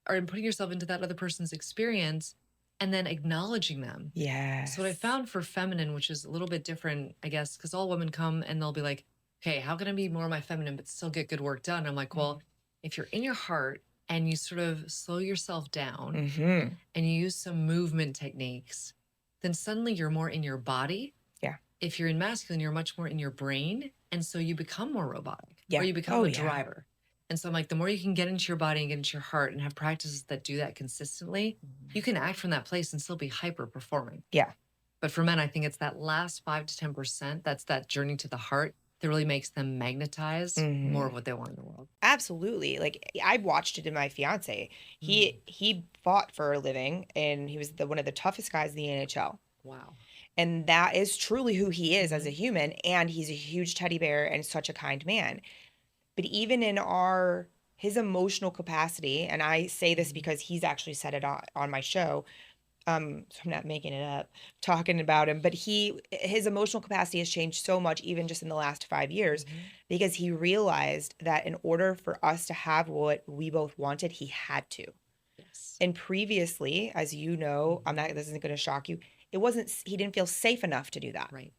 S2: or putting yourself into that other person's experience and then acknowledging them.
S1: Yes.
S2: So what I found for feminine, which is a little bit different, I guess, because all women come and they'll be like, okay, how can I be more of my feminine but still get good work done? I'm like, well, if you're in your heart and you sort of slow yourself down and you use some movement techniques, then suddenly you're more in your body.
S1: Yeah.
S2: If you're in masculine, you're much more in your brain. And so you become more robotic. Or you become a driver. And so I'm like, the more you can get into your body and get into your heart and have practices that do that consistently, you can act from that place and still be hyper performing.
S1: Yeah.
S2: But for men, I think it's that last 5 to 10%, that's that journey to the heart that really makes them magnetize more of what they want in the world.
S1: Absolutely. Like I watched it in my fiance. He fought for a living and he was one of the toughest guys in the NHL.
S2: Wow.
S1: And that is truly who he is as a human. And he's a huge teddy bear and such a kind man. But even in his emotional capacity, and I say this because he's actually said it on my show, so I'm not making it up, talking about him, but his emotional capacity has changed so much, even just in the last 5 years, because he realized that in order for us to have what we both wanted, he had to.
S2: Yes.
S1: And previously, as you know, this isn't going to shock you, he didn't feel safe enough to do that.
S2: Right.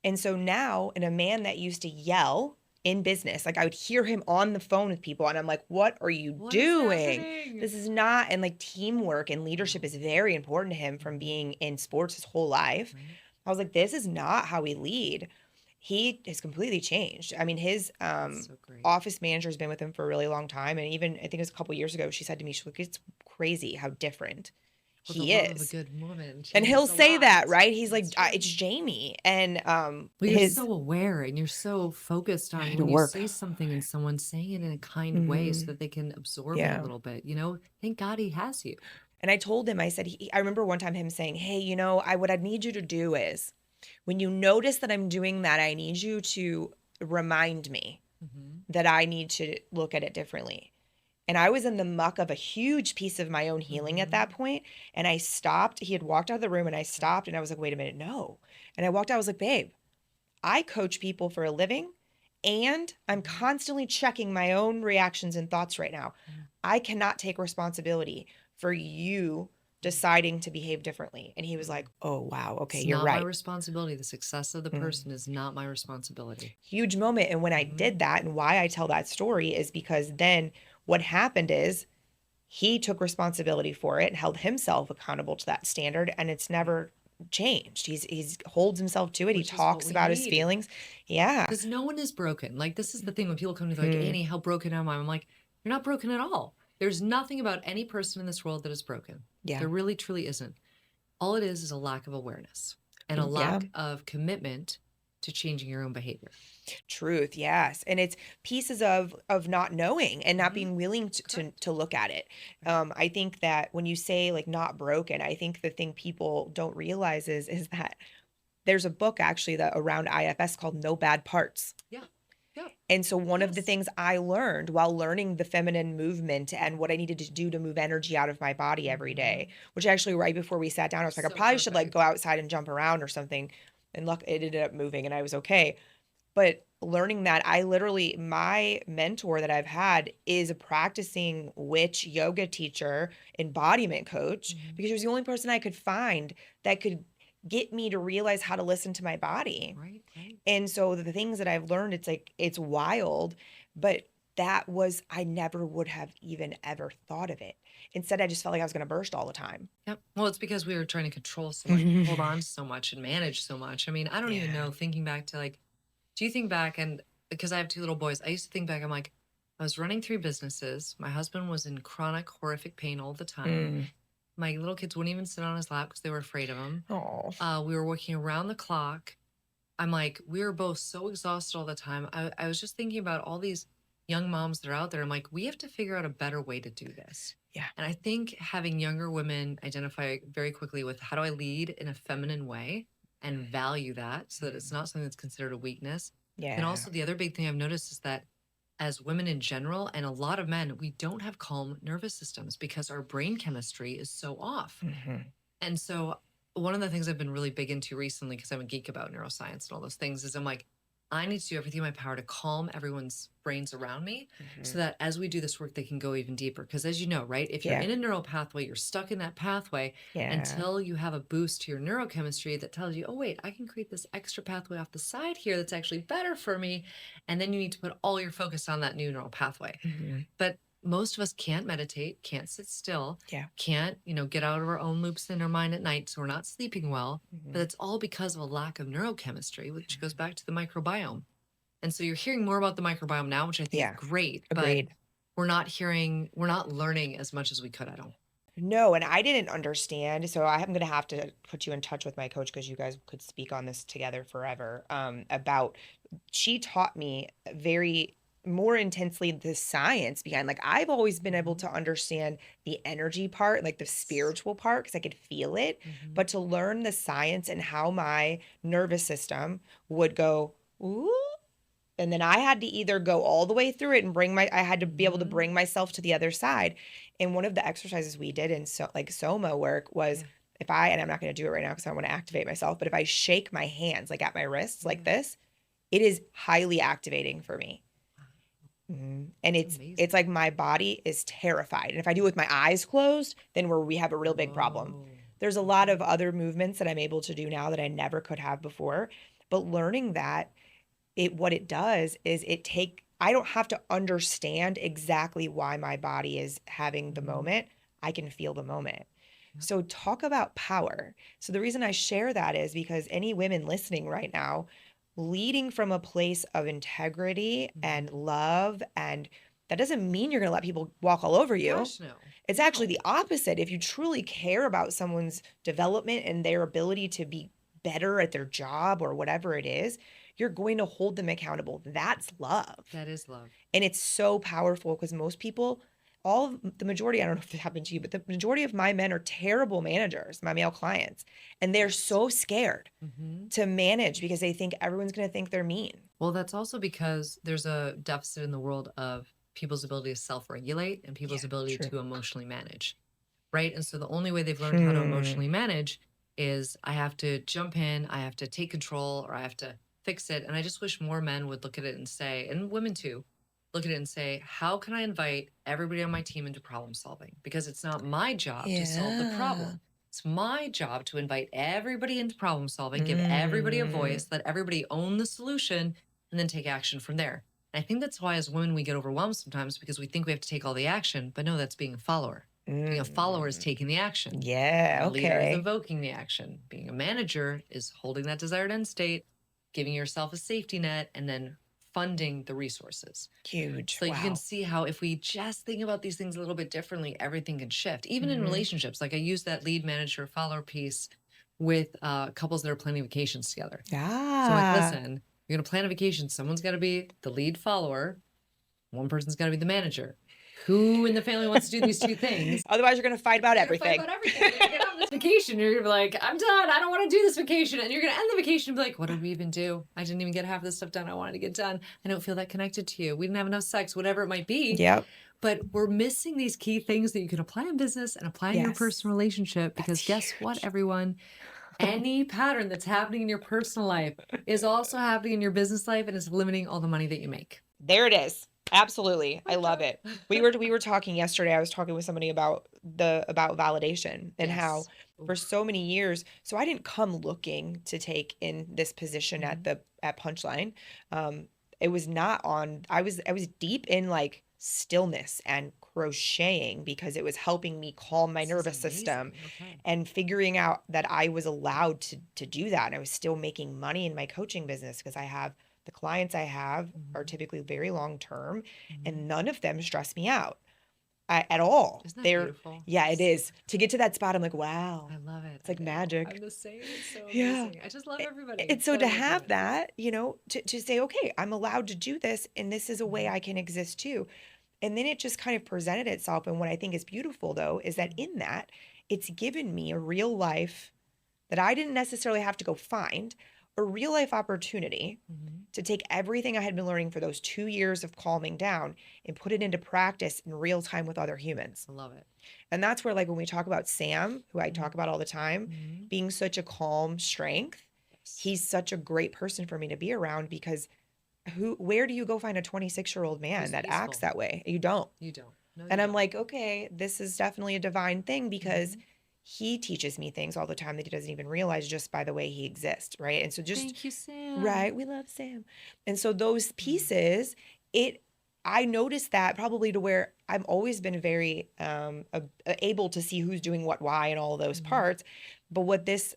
S1: And so now, in a man that used to yell in business, like I would hear him on the phone with people and I'm like, what are you doing? This is not, and like teamwork and leadership is very important to him from being in sports his whole life. Right. I was like, this is not how we lead. He has completely changed. I mean, his office manager has been with him for a really long time. And even, I think it was a couple years ago, she said to me, she's like, it's crazy how different he is.
S2: Of a good woman.
S1: And he'll say that, right? He's like, it's Jamie. And
S2: well, you're so aware and you're so focused on when you say something and someone's saying it in a kind way so that they can absorb it a little bit. You know, thank God he has you.
S1: And I told him, I said, I remember one time him saying, hey, you know, what I need you to do is when you notice that I'm doing that, I need you to remind me that I need to look at it differently. And I was in the muck of a huge piece of my own healing at that point. And I stopped. He had walked out of the room and I stopped and I was like, wait a minute, no. And I walked out, I was like, babe, I coach people for a living and I'm constantly checking my own reactions and thoughts right now. I cannot take responsibility for you deciding to behave differently. And he was like, oh, wow. Okay, you're right.
S2: It's not my responsibility. The success of the person is not my responsibility.
S1: Huge moment. And when I did that, and why I tell that story is because then what happened is he took responsibility for it and held himself accountable to that standard, and it's never changed. He's holds himself to it. He talks about his feelings. Yeah.
S2: Because no one is broken. Like, this is the thing when people come to me like, Annie, how broken am I? I'm like, you're not broken at all. There's nothing about any person in this world that is broken. Yeah. There really, truly isn't. All it is a lack of awareness and a lack of commitment to changing your own behavior.
S1: Truth, yes. And it's pieces of not knowing and not being willing to look at it. I think that when you say like not broken, I think the thing people don't realize is that there's a book actually that around IFS called No Bad Parts.
S2: Yeah. Yeah.
S1: And so one of the things I learned while learning the feminine movement and what I needed to do to move energy out of my body every day, which actually right before we sat down, I was like, I probably should like go outside and jump around or something. And look, it ended up moving and I was okay. But learning that, my mentor that I've had is a practicing witch yoga teacher, embodiment coach, because she was the only person I could find that could get me to realize how to listen to my body.
S2: Right.
S1: And so the things that I've learned, it's like, it's wild, but I never would have even ever thought of it. Instead, I just felt like I was going to burst all the time.
S2: Yep. Well, it's because we were trying to control so much, hold on to so much and manage so much. I mean, I don't even know, thinking back to like, do you think back, and because I have 2 little boys, I used to think back, I'm like, I was running 3 businesses. My husband was in chronic, horrific pain all the time. My little kids wouldn't even sit on his lap because they were afraid of him. We were working around the clock. I'm like, we were both so exhausted all the time. I was just thinking about all these young moms that are out there, I'm like, we have to figure out a better way to do this.
S1: Yeah.
S2: And I think having younger women identify very quickly with how do I lead in a feminine way and value that so that it's not something that's considered a weakness.
S1: Yeah.
S2: And also the other big thing I've noticed is that as women in general, and a lot of men, we don't have calm nervous systems because our brain chemistry is so off. And so one of the things I've been really big into recently, because I'm a geek about neuroscience and all those things, is I'm like, I need to do everything in my power to calm everyone's brains around me so that as we do this work, they can go even deeper. Because as you know, right, if you're in a neural pathway, you're stuck in that pathway until you have a boost to your neurochemistry that tells you, oh, wait, I can create this extra pathway off the side here that's actually better for me. And then you need to put all your focus on that new neural pathway. But most of us can't meditate, can't sit still, can't, get out of our own loops in our mind at night. So we're not sleeping well, but it's all because of a lack of neurochemistry, which goes back to the microbiome. And so you're hearing more about the microbiome now, which I think is great,
S1: Agreed.
S2: but we're not learning as much as we could, I don't.
S1: No, and I didn't understand. So I'm going to have to put you in touch with my coach because you guys could speak on this together forever. She taught me more intensely the science behind, like, I've always been able to understand the energy part, like the spiritual part, because I could feel it, but to learn the science and how my nervous system would go, ooh, and then I had to either go all the way through it and I had to be able to bring myself to the other side. And one of the exercises we did in soma work was and I'm not going to do it right now because I want to activate myself, but if I shake my hands, like at my wrists like this, it is highly activating for me. And it's like my body is terrified. And if I do it with my eyes closed, then we have a real big problem. There's a lot of other movements that I'm able to do now that I never could have before. But learning that, what it does is I don't have to understand exactly why my body is having the moment. I can feel the moment. So talk about power. So the reason I share that is because any women listening right now, leading from a place of integrity and love, and that doesn't mean you're going to let people walk all over you.
S2: Gosh, no.
S1: It's actually the opposite. If you truly care about someone's development and their ability to be better at their job or whatever it is, you're going to hold them accountable. That's love.
S2: That is love.
S1: And it's so powerful because most people, the majority, I don't know if it happened to you, but the majority of my men are terrible managers, my male clients. And they're so scared to manage because they think everyone's going to think they're mean.
S2: Well, that's also because there's a deficit in the world of people's ability to self-regulate and people's ability to emotionally manage, right? And so the only way they've learned how to emotionally manage is I have to jump in, I have to take control, or I have to fix it. And I just wish more men would look at it and say, and women too, look at it and say, how can I invite everybody on my team into problem solving? Because it's not my job to solve the problem. It's my job to invite everybody into problem solving, give everybody a voice, let everybody own the solution, and then take action from there. And I think that's why as women, we get overwhelmed sometimes because we think we have to take all the action, but no, that's being a follower. Being a follower is taking the action.
S1: Yeah,
S2: A leader is invoking the action. Being a manager is holding that desired end state, giving yourself a safety net, and then funding the resources.
S1: Huge.
S2: So you can see how if we just think about these things a little bit differently, everything can shift. Even in relationships, like I use that lead manager follower piece with couples that are planning vacations together. So I'm like, listen, you're going to plan a vacation. Someone's got to be the lead follower. One person's got to be the manager. Who in the family wants to do these two things?
S1: Otherwise, you're going to fight about everything.
S2: You're going to get on this vacation. You're like, I'm done. I don't want to do this vacation. And you're going to end the vacation and be like, what did we even do? I didn't even get half of this stuff done I wanted to get done. I don't feel that connected to you. We didn't have enough sex, whatever it might be.
S1: Yep.
S2: But we're missing these key things that you can apply in business and apply in your personal relationship. Because guess what, everyone? Any pattern that's happening in your personal life is also happening in your business life and is limiting all the money that you make.
S1: There it is. Absolutely. I love it. We were talking yesterday. I was talking with somebody about validation and how for so many years, so I didn't come looking to take in this position at Punchline. It was not on, I was deep in like stillness and crocheting because it was helping me calm my nervous system and figuring out that I was allowed to do that. And I was still making money in my coaching business because the clients I have are typically very long term and none of them stress me out. at all.
S2: Isn't that beautiful?
S1: Yeah, it is. To get to that spot, I'm like, wow.
S2: I love it.
S1: It's like magic.
S2: I'm the same. It's so amazing. I just love everybody.
S1: And so to have that, you know, to say, okay, I'm allowed to do this, and this is a way I can exist too. And then it just kind of presented itself. And what I think is beautiful, though, is that in that, it's given me a real life that I didn't necessarily have to go find, a real life opportunity to take everything I had been learning for those 2 years of calming down and put it into practice in real time with other humans.
S2: I love it.
S1: And that's where, like, when we talk about Sam, who I talk about all the time, being such a calm strength, he's such a great person for me to be around, because where do you go find a 26-year-old man that acts that way? You don't.
S2: No,
S1: and I'm like, okay, this is definitely a divine thing, because he teaches me things all the time that he doesn't even realize just by the way he exists, right? And so just
S2: thank you, Sam.
S1: Right, we love Sam. And so those pieces, I noticed that probably to where I've always been very able to see who's doing what, why, and all of those parts. But what this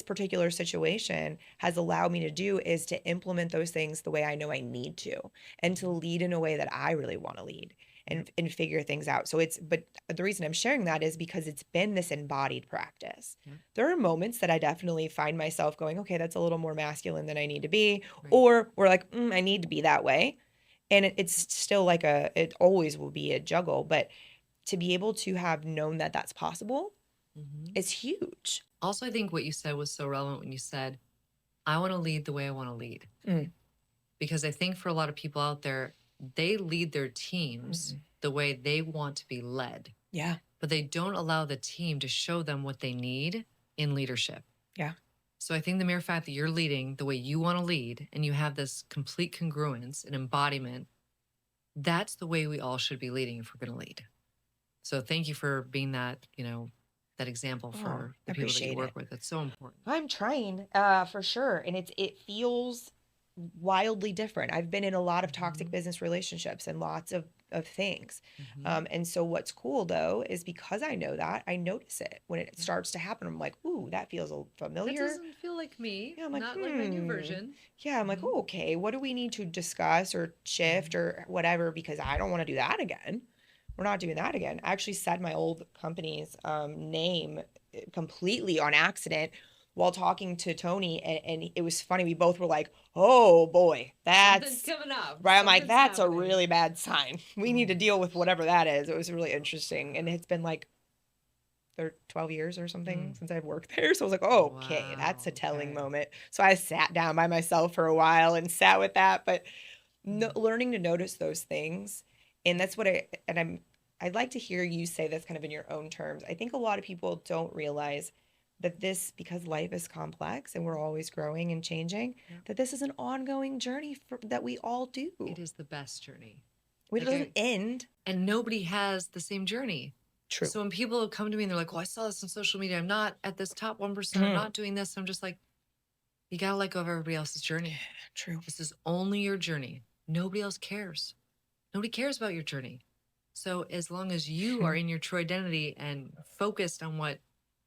S1: particular situation has allowed me to do is to implement those things the way I know I need to, and to lead in a way that I really want to lead, and figure things out. So but the reason I'm sharing that is because it's been this embodied practice. There are moments that I definitely find myself going, okay, that's a little more masculine than I need to be, or we're like, I need to be that way. And it's still like it always will be a juggle, but to be able to have known that that's possible is huge.
S2: Also, I think what you said was so relevant when you said, I want to lead the way I want to lead. Because I think for a lot of people out there, they lead their teams the way they want to be led.
S1: Yeah.
S2: But they don't allow the team to show them what they need in leadership.
S1: Yeah.
S2: So I think the mere fact that you're leading the way you want to lead, and you have this complete congruence and embodiment, that's the way we all should be leading if we're going to lead. So thank you for being that, that example for the people that you work with. It's so important.
S1: I'm trying, for sure. And it feels wildly different. I've been in a lot of toxic business relationships and lots of things. And so what's cool, though, is because I know that, I notice it when it starts to happen. I'm like, ooh, that feels familiar.
S2: That doesn't feel like me.
S1: Yeah, I'm like,
S2: not like my new version.
S1: Yeah, I'm like, oh, okay, what do we need to discuss or shift or whatever? Because I don't want to do that again. We're not doing that again. I actually said my old company's name completely on accident while talking to Tony, and it was funny. We both were like, oh boy, that's
S2: something's coming up.
S1: Right. I'm like, that's happening. A really bad sign. We need to deal with whatever that is. It was really interesting. And it's been like 12 years or something since I've worked there. So I was like, oh, okay, that's a telling moment. So I sat down by myself for a while and sat with that, but learning to notice those things. And that's what I'd like to hear you say this kind of in your own terms. I think a lot of people don't realize that because life is complex and we're always growing and changing, that this is an ongoing journey that we all do.
S2: It is the best journey.
S1: It doesn't end.
S2: And nobody has the same journey.
S1: True.
S2: So when people come to me and they're like, well, I saw this on social media, I'm not at this top 1%, I'm not doing this. I'm just like, you got to let go of everybody else's journey.
S1: True.
S2: This is only your journey. Nobody else cares. Nobody cares about your journey. So as long as you are in your true identity and focused on what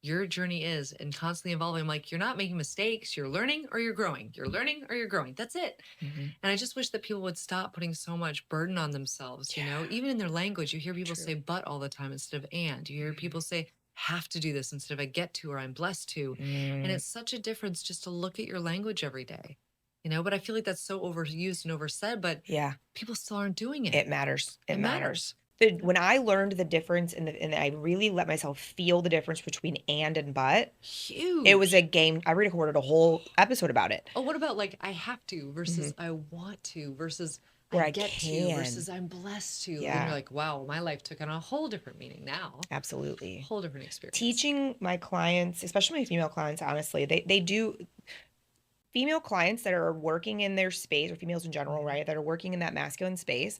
S2: your journey is and constantly evolving, like, you're not making mistakes, you're learning or you're growing. You're learning or you're growing. That's it. And I just wish that people would stop putting so much burden on themselves. Even in their language, you hear people say but all the time instead of and. You hear people say have to do this instead of I get to or I'm blessed to. And it's such a difference just to look at your language every day. But I feel like that's so overused and oversaid, but people still aren't doing it.
S1: It matters. It matters. When I learned the difference and I really let myself feel the difference between and but,
S2: huge.
S1: It was a game. I recorded a whole episode about it.
S2: Oh, what about like I have to versus I want to versus where I get to versus I'm blessed to.
S1: Yeah.
S2: And you're like, wow, my life took on a whole different meaning now.
S1: Absolutely.
S2: A whole different experience.
S1: Teaching my clients, especially my female clients, honestly, they do. Female clients that are working in their space, or females in general, right, that are working in that masculine space,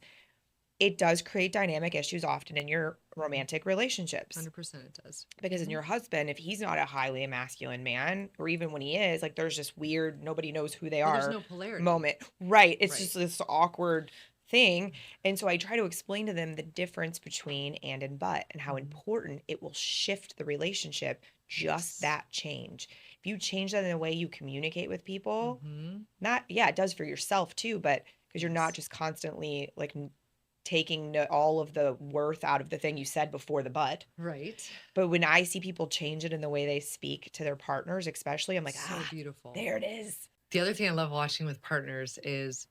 S1: it does create dynamic issues often in your romantic relationships.
S2: 100% it does.
S1: Because in your husband, if he's not a highly masculine man, or even when he is, like, there's this weird, nobody knows who they are.
S2: There's no polarity.
S1: Moment. Right. It's just this awkward thing. And so I try to explain to them the difference between and but, and how important it will shift the relationship, just that change. If you change that in the way you communicate with people, it does for yourself too, but because you're not just constantly like taking all of the worth out of the thing you said before the but.
S2: Right.
S1: But when I see people change it in the way they speak to their partners, especially, I'm like,
S2: so beautiful.
S1: There it is.
S2: The other thing I love watching with partners is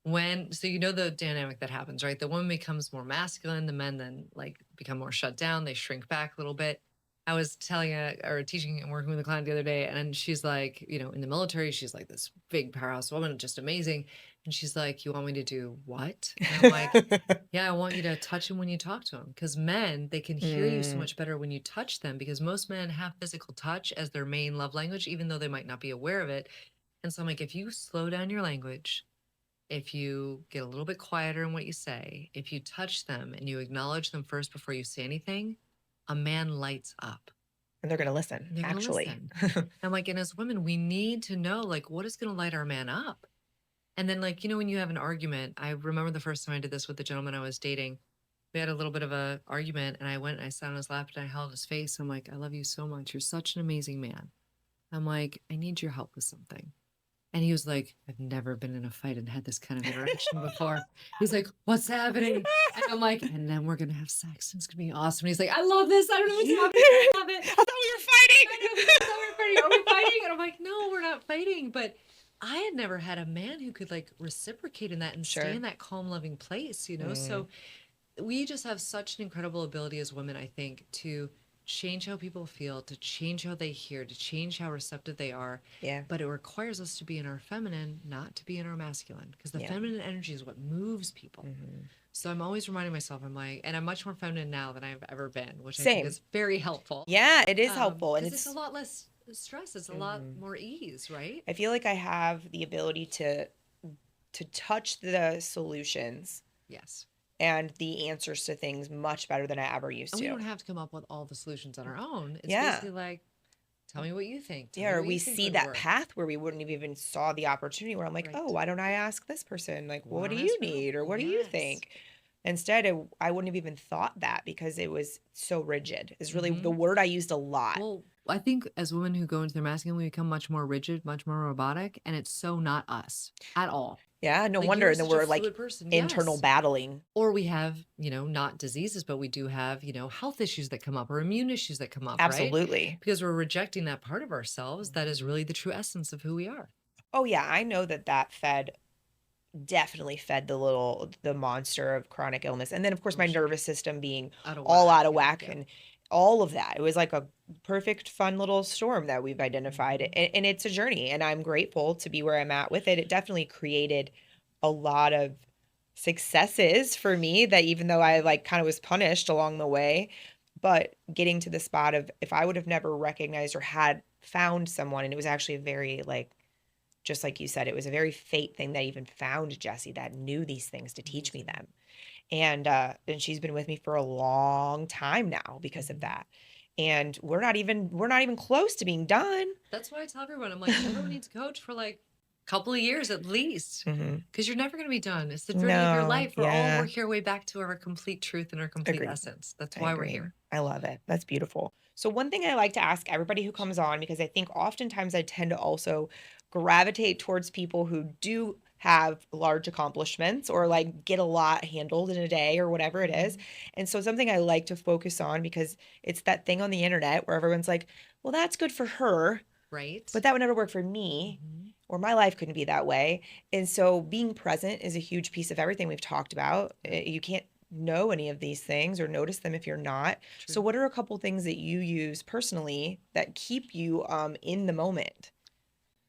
S2: so you know the dynamic that happens, right? The woman becomes more masculine, the men then like become more shut down, they shrink back a little bit. I was teaching and working with a client the other day, and she's like, in the military, she's like this big powerhouse woman, just amazing. And she's like, you want me to do what? And I'm like, yeah, I want you to touch him when you talk to him. Because men, they can hear you so much better when you touch them, because most men have physical touch as their main love language, even though they might not be aware of it. And so I'm like, if you slow down your language, if you get a little bit quieter in what you say, if you touch them and you acknowledge them first before you say anything, a man lights up.
S1: And they're going to listen, actually.
S2: I'm like, and as women, we need to know, like, what is going to light our man up? And then, like, when you have an argument, I remember the first time I did this with the gentleman I was dating. We had a little bit of an argument, and I went and I sat on his lap and I held his face. I'm like, I love you so much. You're such an amazing man. I'm like, I need your help with something. And he was like, I've never been in a fight and had this kind of interaction before. He's like, what's happening? And I'm like, and then we're going to have sex. And it's going to be awesome. And he's like, I love this. I don't know what's happening. I love it.
S1: I thought we were fighting.
S2: I thought we were fighting. Are we fighting? And I'm like, no, we're not fighting. But I had never had a man who could like reciprocate in that and stay in that calm, loving place, So we just have such an incredible ability as women, I think, to change how people feel, to change how they hear, to change how receptive they are.
S1: Yeah.
S2: But it requires us to be in our feminine, not to be in our masculine, because the feminine energy is what moves people. So I'm always reminding myself, I'm like, and I'm much more feminine now than I've ever been, which I think is very helpful.
S1: Yeah, it is helpful.
S2: And it's a lot less stress. It's a lot more ease, right?
S1: I feel like I have the ability to touch the solutions.
S2: Yes.
S1: And the answers to things much better than I ever used to.
S2: We don't have to come up with all the solutions on our own. It's basically like, tell me what you think.
S1: Or we see that path where we wouldn't have even saw the opportunity, where I'm like, oh, why don't I ask this person? Like, what do you need? Or what do you think? Instead, I wouldn't have even thought that, because it was so rigid. Is really the word I used a lot.
S2: Well, I think as women who go into their masculine, we become much more rigid, much more robotic, and it's so not us at all.
S1: Yeah, no wonder that we're like internal battling.
S2: Or we have, not diseases, but we do have, health issues that come up or immune issues that come up.
S1: Absolutely.
S2: Right? Because we're rejecting that part of ourselves that is really the true essence of who we are.
S1: Oh, yeah. I know that definitely fed the monster of chronic illness. And then, of course, my nervous system being all out of whack and all of that. It was like a perfect, fun little storm that we've identified. And it's a journey, and I'm grateful to be where I'm at with it. It definitely created a lot of successes for me, that even though I like kind of was punished along the way, but getting to the spot of, if I would have never recognized or had found someone, and it was actually a very, like, just like you said, it was a very fate thing that I even found Jessie that knew these things to teach me them. And she's been with me for a long time now because of that. And we're not even close to being done.
S2: That's why I tell everyone, I'm like, everyone needs a coach for like a couple of years at least, because you're never going to be done. It's the journey of your life. We're all working our way back to our complete truth and our complete essence. That's why we're here.
S1: I love it. That's beautiful. So one thing I like to ask everybody who comes on, because I think oftentimes I tend to also gravitate towards people who do have large accomplishments or like get a lot handled in a day or whatever it is. And so something I like to focus on, because it's that thing on the internet where everyone's like, well, that's good for her.
S2: Right.
S1: But that would never work for me, or my life couldn't be that way. And so being present is a huge piece of everything we've talked about. You can't know any of these things or notice them if you're not. True. So what are a couple things that you use personally that keep you in the moment?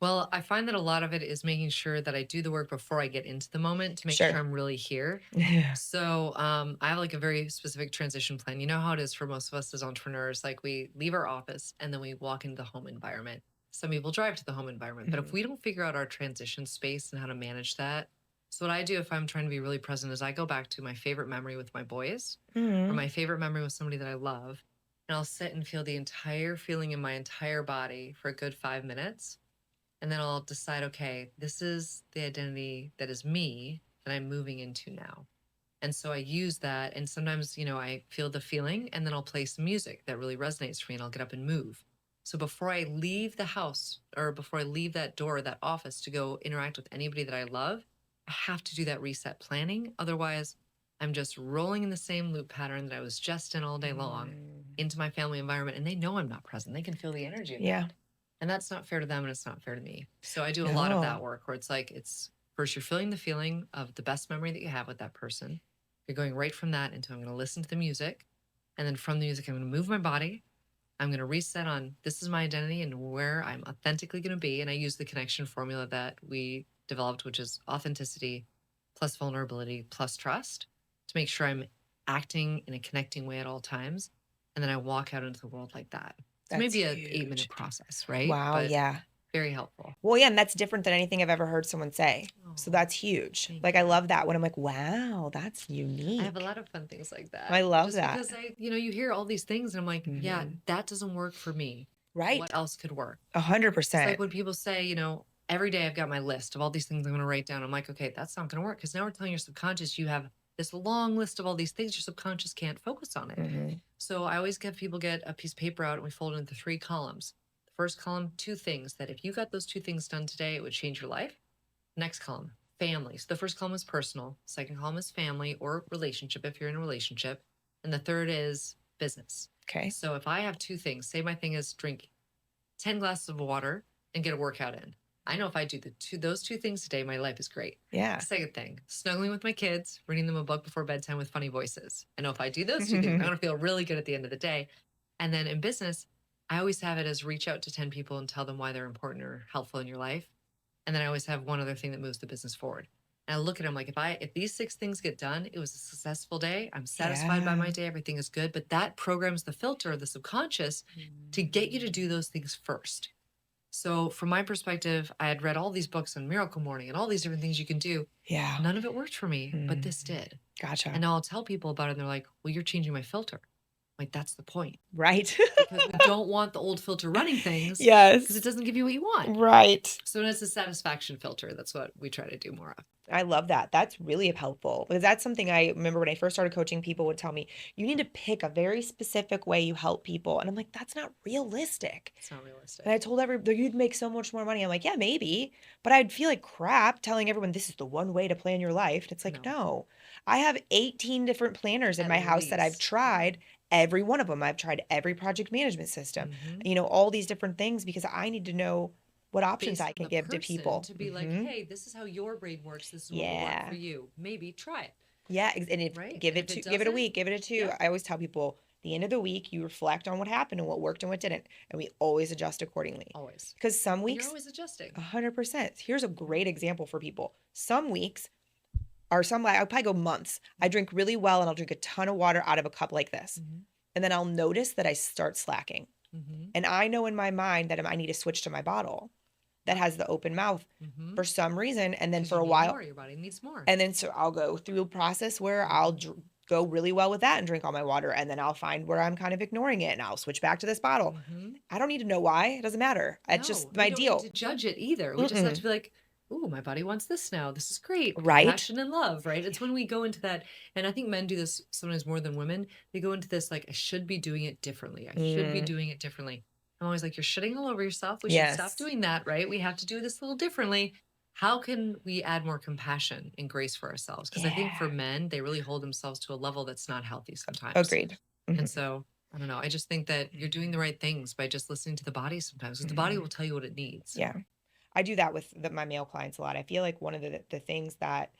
S2: Well, I find that a lot of it is making sure that I do the work before I get into the moment to make sure I'm really here. So I have like a very specific transition plan. You know how it is for most of us as entrepreneurs, like we leave our office and then we walk into the home environment. Some people drive to the home environment, but if we don't figure out our transition space and how to manage that, so what I do if I'm trying to be really present is I go back to my favorite memory with my boys or my favorite memory with somebody that I love, and I'll sit and feel the entire feeling in my entire body for a good 5 minutes. And then I'll decide, okay, this is the identity that is me that I'm moving into now. And so I use that. And sometimes, I feel the feeling and then I'll play some music that really resonates for me and I'll get up and move. So before I leave the house or before I leave that door, that office to go interact with anybody that I love, I have to do that reset planning. Otherwise, I'm just rolling in the same loop pattern that I was just in all day long into my family environment. And they know I'm not present. They can feel the energy of that. And that's not fair to them and it's not fair to me. So I do a lot of that work where it's like, it's first you're feeling the feeling of the best memory that you have with that person. You're going right from that into I'm going to listen to the music. And then from the music, I'm going to move my body. I'm going to reset on this is my identity and where I'm authentically going to be. And I use the connection formula that we developed, which is authenticity plus vulnerability plus trust to make sure I'm acting in a connecting way at all times. And then I walk out into the world like that. It's maybe an 8-minute process, right?
S1: Wow.
S2: But very helpful.
S1: Well, yeah. And that's different than anything I've ever heard someone say. So that's huge. Like, I love that when I'm like, wow, that's unique.
S2: I have a lot of fun things like that.
S1: I love that.
S2: Because you hear all these things and I'm like, yeah, that doesn't work for me.
S1: Right.
S2: What else could work?
S1: 100%.
S2: It's like when people say, every day I've got my list of all these things I'm going to write down. I'm like, okay, that's not going to work. Because now we're telling your subconscious you have this long list of all these things. Your subconscious can't focus on it. So I always have people get a piece of paper out and we fold it into 3 columns. The first column, 2 things that if you got those 2 things done today, it would change your life. Next column, family. So the first column is personal. Second column is family or relationship if you're in a relationship. And the third is business.
S1: Okay.
S2: So if I have 2 things, say my thing is drink 10 glasses of water and get a workout in. I know if I do those 2 things today, my life is great.
S1: Yeah.
S2: Second thing, snuggling with my kids, reading them a book before bedtime with funny voices. I know if I do those 2 things, I'm going to feel really good at the end of the day. And then in business, I always have it as reach out to 10 people and tell them why they're important or helpful in your life. And then I always have one other thing that moves the business forward. And I look at them like, if these 6 things get done, it was a successful day. I'm satisfied by my day. Everything is good. But that programs the filter of the subconscious to get you to do those things first. So from my perspective, I had read all these books on Miracle Morning and all these different things you can do.
S1: Yeah.
S2: None of it worked for me, but this did.
S1: Gotcha.
S2: And now I'll tell people about it and they're like, well, you're changing my filter. Like, that's the point.
S1: Right.
S2: Because we don't want the old filter running things.
S1: Yes.
S2: Because it doesn't give you what you want.
S1: Right.
S2: So it's a satisfaction filter. That's what we try to do more of.
S1: I love that. That's really helpful because that's something I remember when I first started coaching, people would tell me, you need to pick a very specific way you help people. And I'm like, that's not realistic.
S2: It's not realistic.
S1: And I told everybody, you'd make so much more money. I'm like, yeah, maybe. But I'd feel like crap telling everyone this is the one way to plan your life. And it's like, no. I have 18 different planners in my house that I've tried. Every one of them. I've tried every project management system, all these different things because I need to know what options I can give to people.
S2: To be like, hey, this is how your brain works. This is what will work for you. Maybe try it.
S1: Yeah. And give it a week, give it a 2. Yeah. I always tell people at the end of the week, you reflect on what happened and what worked and what didn't. And we always adjust accordingly.
S2: Always.
S1: Because some weeks.
S2: You're always adjusting.
S1: 100%. Here's a great example for people. Some weeks I'll probably go months. I drink really well and I'll drink a ton of water out of a cup like this. And then I'll notice that I start slacking. And I know in my mind that I need to switch to my bottle that has the open mouth for some reason. And then for a while,
S2: your body needs more.
S1: And then so I'll go through a process where I'll go really well with that and drink all my water. And then I'll find where I'm kind of ignoring it and I'll switch back to this bottle. I don't need to know why. It doesn't matter. It's just my deal.
S2: We don't need to judge it either. We just have to be like, ooh, my body wants this now. This is great.
S1: Right.
S2: Passion and love, right? It's when we go into that, and I think men do this sometimes more than women. They go into this like, I should be doing it differently. I should be doing it differently. I'm always like, you're shitting all over yourself. We should stop doing that, right? We have to do this a little differently. How can we add more compassion and grace for ourselves? Because I think for men, they really hold themselves to a level that's not healthy sometimes.
S1: Agreed.
S2: And so, I don't know. I just think that you're doing the right things by just listening to the body sometimes. Because the body will tell you what it needs.
S1: Yeah. I do that with my male clients a lot. I feel like one of the things that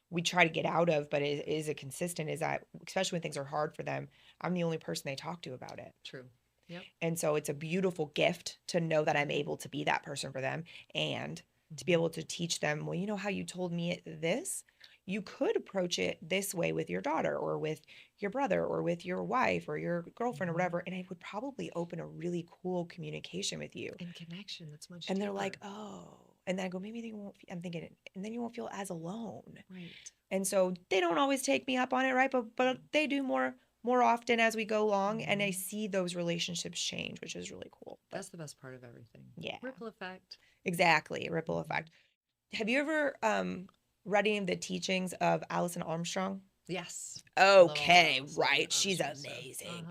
S1: we try to get out of, but is a consistent, is that, especially when things are hard for them, I'm the only person they talk to about it.
S2: True. Yep.
S1: And so it's a beautiful gift to know that I'm able to be that person for them and to be able to teach them, well, you know how you told me this? You could approach it this way with your daughter or with your brother or with your wife or your girlfriend or whatever. And it would probably open a really cool communication with you.
S2: And connection. That's much
S1: And
S2: deeper.
S1: They're like, oh. And then I go, maybe they won't, I'm thinking, and then you won't feel as alone.
S2: Right.
S1: And so they don't always take me up on it, right? But they do more often as we go along. And I see those relationships change, which is really cool.
S2: That's the best part of everything.
S1: Yeah.
S2: Ripple effect.
S1: Exactly. Ripple effect. Have you ever read any of the teachings of Alison Armstrong?
S2: Yes.
S1: Okay, right. She's amazing.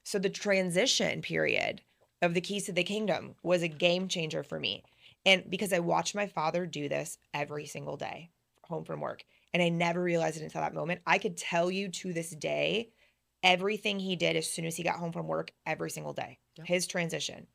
S1: So the transition period of the Keys to the Kingdom was a game changer for me. And because I watched my father do this every single day home from work. And I never realized it until that moment. I could tell you to this day, everything he did as soon as he got home from work every single day, his transition.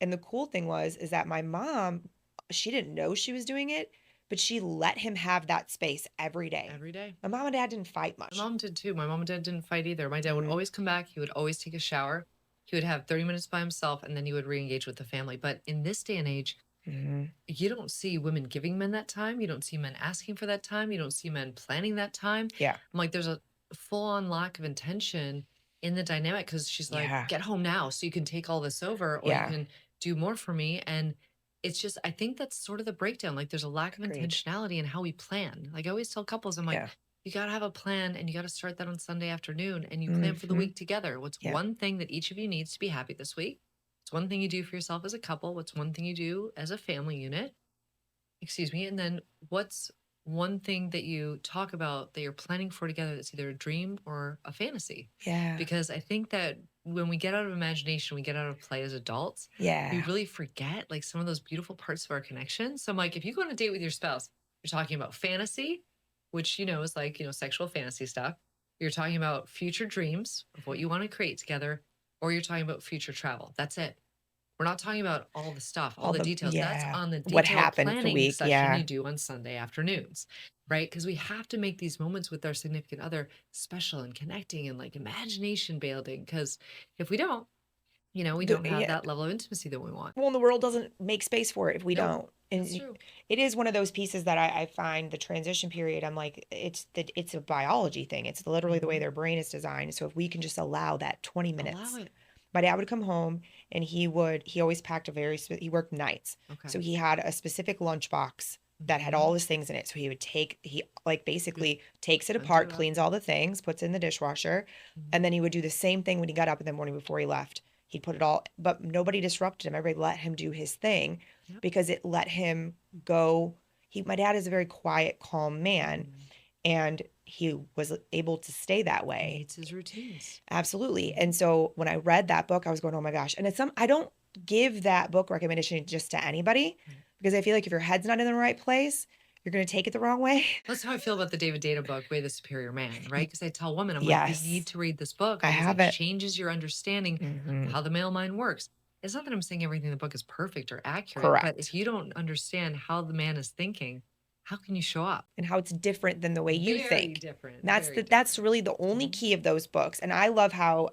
S1: And the cool thing is that my mom, she didn't know she was doing it, but she let him have that space every day.
S2: Every day.
S1: My mom and dad didn't fight much.
S2: My mom did too. My mom and dad didn't fight either. My dad would always come back. He would always take a shower. He would have 30 minutes by himself, and then he would re-engage with the family. But in this day and age, you don't see women giving men that time. You don't see men asking for that time. You don't see men planning that time.
S1: Yeah.
S2: I'm like, there's a full-on lack of intention in the dynamic, because she's like, get home now so you can take all this over, or you can do more for me. And it's just, I think that's sort of the breakdown. Like, there's a lack of intentionality in how we plan. Like, I always tell couples, I'm like, you got to have a plan, and you got to start that on Sunday afternoon, and you plan for the week together. What's one thing that each of you needs to be happy this week? What's one thing you do for yourself as a couple? What's one thing you do as a family unit? Excuse me. And then what's one thing that you talk about that you're planning for together that's either a dream or a fantasy?
S1: Yeah.
S2: Because I think that when we get out of imagination, we get out of play as adults, we really forget like some of those beautiful parts of our connection. So I'm like, if you go on a date with your spouse, you're talking about fantasy, which, is like, sexual fantasy stuff. You're talking about future dreams of what you want to create together, or you're talking about future travel. That's it. We're not talking about all the stuff, all the details. That's on the detailed planning session you do on Sunday afternoons, right? Because we have to make these moments with our significant other special and connecting and like imagination building. Because if we don't, we don't have that level of intimacy that we want.
S1: Well, and the world doesn't make space for it if we don't. And
S2: that's true.
S1: It is one of those pieces that I find the transition period, I'm like, it's a biology thing. It's literally the way their brain is designed. So if we can just allow that 20 minutes. Allow it. My dad would come home, and he always packed he worked nights. Okay. So he had a specific lunchbox that had all his things in it. So he would basically takes it apart, cleans all the things, puts it in the dishwasher. And then he would do the same thing when he got up in the morning before he left. He'd put it all, but nobody disrupted him. Everybody let him do his thing because it let him go. My dad is a very quiet, calm man. And he was able to stay that way.
S2: It's his routines.
S1: Absolutely. And so when I read that book, I was going, oh my gosh. And I don't give that book recommendation just to anybody, because I feel like if your head's not in the right place, you're going to take it the wrong way.
S2: That's how I feel about the David Data book, Way the Superior Man, right? Because I tell women, I'm like, you need to read this book.
S1: I have it.
S2: Changes your understanding of how the male mind works. It's not that I'm saying everything in the book is perfect or accurate.
S1: Correct.
S2: But if you don't understand how the man is thinking, how can you show up?
S1: And how it's different than the way you think.
S2: Different.
S1: That's really the only key of those books. And I love how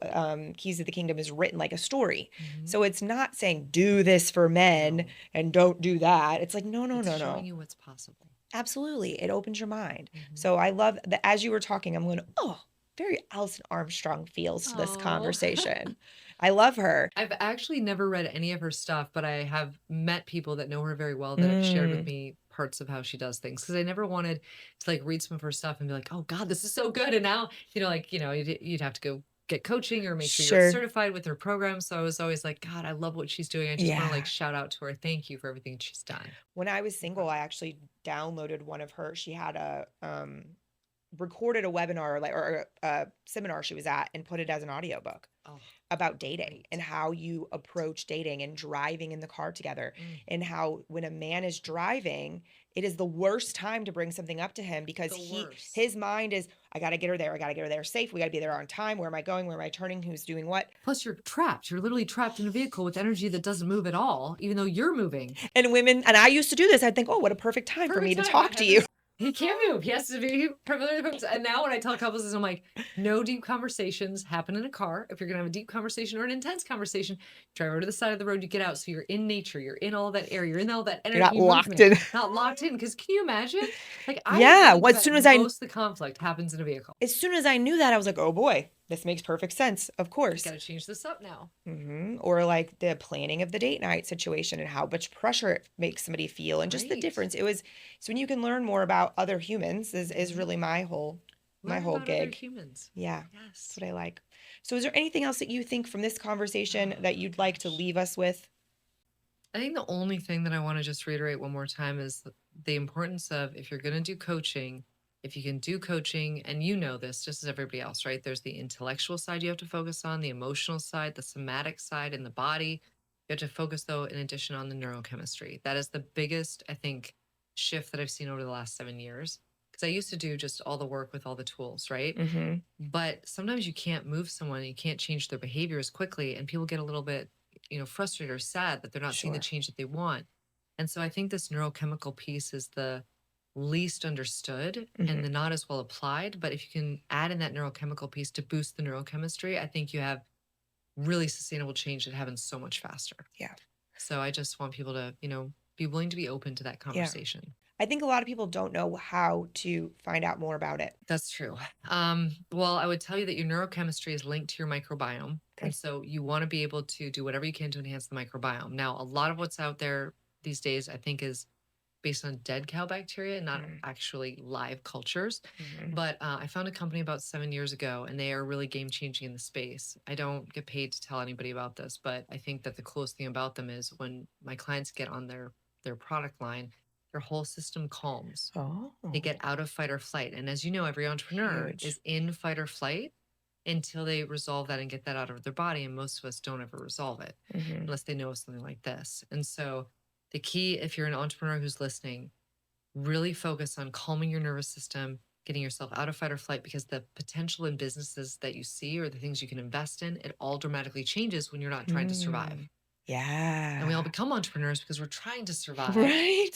S1: Keys of the Kingdom is written like a story. So it's not saying do this for men and don't do that. It's like, no.
S2: Showing you what's possible.
S1: Absolutely. It opens your mind. So I love that as you were talking, I'm going, very Alison Armstrong feels to this conversation. I love her.
S2: I've actually never read any of her stuff, but I have met people that know her very well that have shared with me parts of how she does things, because I never wanted to like read some of her stuff and be like, oh God, this is so good. And now, you'd have to go get coaching or make sure you're certified with her program. So I was always like, God, I love what she's doing. I just want to like shout out to her. Thank you for everything she's done.
S1: When I was single, I actually downloaded one of her. She had recorded a webinar or a seminar she was at and put it as an audiobook about dating and how you approach dating and driving in the car together, and how when a man is driving, it is the worst time to bring something up to him, because his mind is, I got to get her there. I got to get her there safe. We got to be there on time. Where am I going? Where am I turning? Who's doing what?
S2: Plus you're trapped. You're literally trapped in a vehicle with energy that doesn't move at all, even though you're moving.
S1: And I used to do this. I'd think, oh, what a perfect time for me to talk to you.
S2: He can't move. He has to be familiar. And now when I tell couples, I'm like, no deep conversations happen in a car. If you're going to have a deep conversation or an intense conversation, drive over to the side of the road, you get out. So you're in nature. You're in all that air. You're in all that energy.
S1: You're not locked in.
S2: Not locked in. Because can you imagine? Like,
S1: as soon as
S2: most of the conflict happens in a vehicle.
S1: As soon as I knew that, I was like, oh boy, this makes perfect sense. Of course.
S2: You got to change this up now.
S1: Or like the planning of the date night situation and how much pressure it makes somebody feel, and just the difference. So when you can learn more about other humans is really my whole gig.
S2: Other humans.
S1: Yeah. Yes. That's what I like. So is there anything else that you think from this conversation that you'd like to leave us with?
S2: I think the only thing that I want to just reiterate one more time is the importance of, if you're going to do coaching, if you can do coaching, and you know this just as everybody else, right? There's the intellectual side you have to focus on, the emotional side, the somatic side in the body. You have to focus, though, in addition, on the neurochemistry. That is the biggest, I think, shift that I've seen over the last 7 years. Because Because I used to do just all the work with all the tools, right?
S1: Mm-hmm.
S2: But sometimes you can't move someone, you can't change their behavior as quickly, and people get a little bit, frustrated or sad that they're not seeing the change that they want. And so I think this neurochemical piece is the least understood and the not as well applied. But if you can add in that neurochemical piece to boost the neurochemistry, I think you have really sustainable change that happens so much faster.
S1: Yeah.
S2: So I just want people to, be willing to be open to that conversation.
S1: Yeah. I think a lot of people don't know how to find out more about it.
S2: That's true. Well, I would tell you that your neurochemistry is linked to your microbiome. Okay. And so you want to be able to do whatever you can to enhance the microbiome. Now, a lot of what's out there these days, I think, is based on dead cow bacteria, not actually live cultures. But I found a company about 7 years ago, and they are really game-changing in the space. I don't get paid to tell anybody about this, but I think that the coolest thing about them is when my clients get on their product line, their whole system calms.
S1: Oh.
S2: They get out of fight or flight. And as you know, every entrepreneur is in fight or flight until they resolve that and get that out of their body. And most of us don't ever resolve it unless they know of something like this. And so the key, if you're an entrepreneur who's listening, really focus on calming your nervous system, getting yourself out of fight or flight, because the potential in businesses that you see or the things you can invest in, it all dramatically changes when you're not trying to survive.
S1: Yeah.
S2: And we all become entrepreneurs because we're trying to survive.
S1: Right?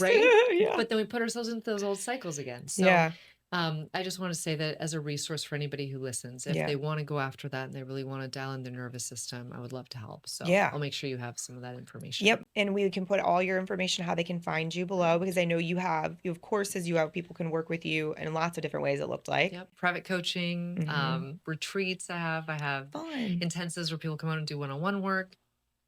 S2: Yeah. But then we put ourselves into those old cycles again. So I just want to say that as a resource for anybody who listens, if they want to go after that and they really want to dial in their nervous system, I would love to help. So I'll make sure you have some of that information.
S1: Yep. And we can put all your information, how they can find you below, because I know you have courses, you have people can work with you in lots of different ways, it looked like.
S2: Yep. Private coaching, retreats I have
S1: Fun.
S2: intensives where people come out and do one-on-one work.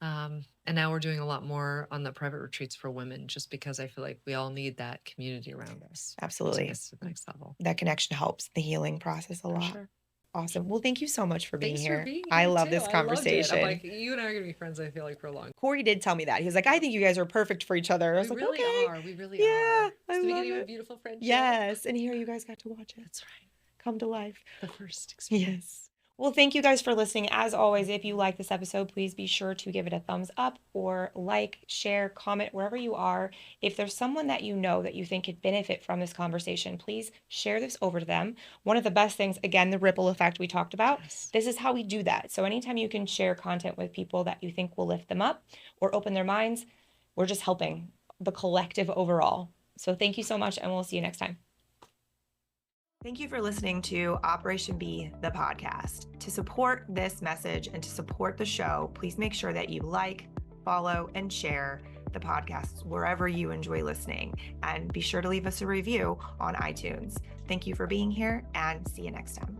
S2: And now we're doing a lot more on the private retreats for women, just because I feel like we all need that community around us.
S1: Absolutely.
S2: To get to the next level.
S1: That connection helps the healing process a lot.
S2: Sure.
S1: Awesome. Well, thank you so much for being here.
S2: For being
S1: I
S2: here
S1: love
S2: too.
S1: this conversation.
S2: I'm like, you and I are going to be friends, I feel like, for a long time.
S1: Corey did tell me that. He was like, I think you guys are perfect for each other. I was
S2: We
S1: like,
S2: really
S1: okay.
S2: are. We really
S1: Yeah,
S2: are.
S1: I
S2: It's the
S1: love
S2: beginning of
S1: it.
S2: a beautiful friendship.
S1: Yes. And here you guys got to watch it
S2: That's right.
S1: come to life.
S2: The first experience.
S1: Yes. Well, thank you guys for listening. As always, if you like this episode, please be sure to give it a thumbs up or like, share, comment, wherever you are. If there's someone that you know that you think could benefit from this conversation, please share this over to them. One of the best things, again, the ripple effect we talked about, this is how we do that. So anytime you can share content with people that you think will lift them up or open their minds, we're just helping the collective overall. So thank you so much, and we'll see you next time. Thank you for listening to Operation B, the podcast. To support this message and to support the show, please make sure that you like, follow, and share the podcast wherever you enjoy listening. And be sure to leave us a review on iTunes. Thank you for being here, and see you next time.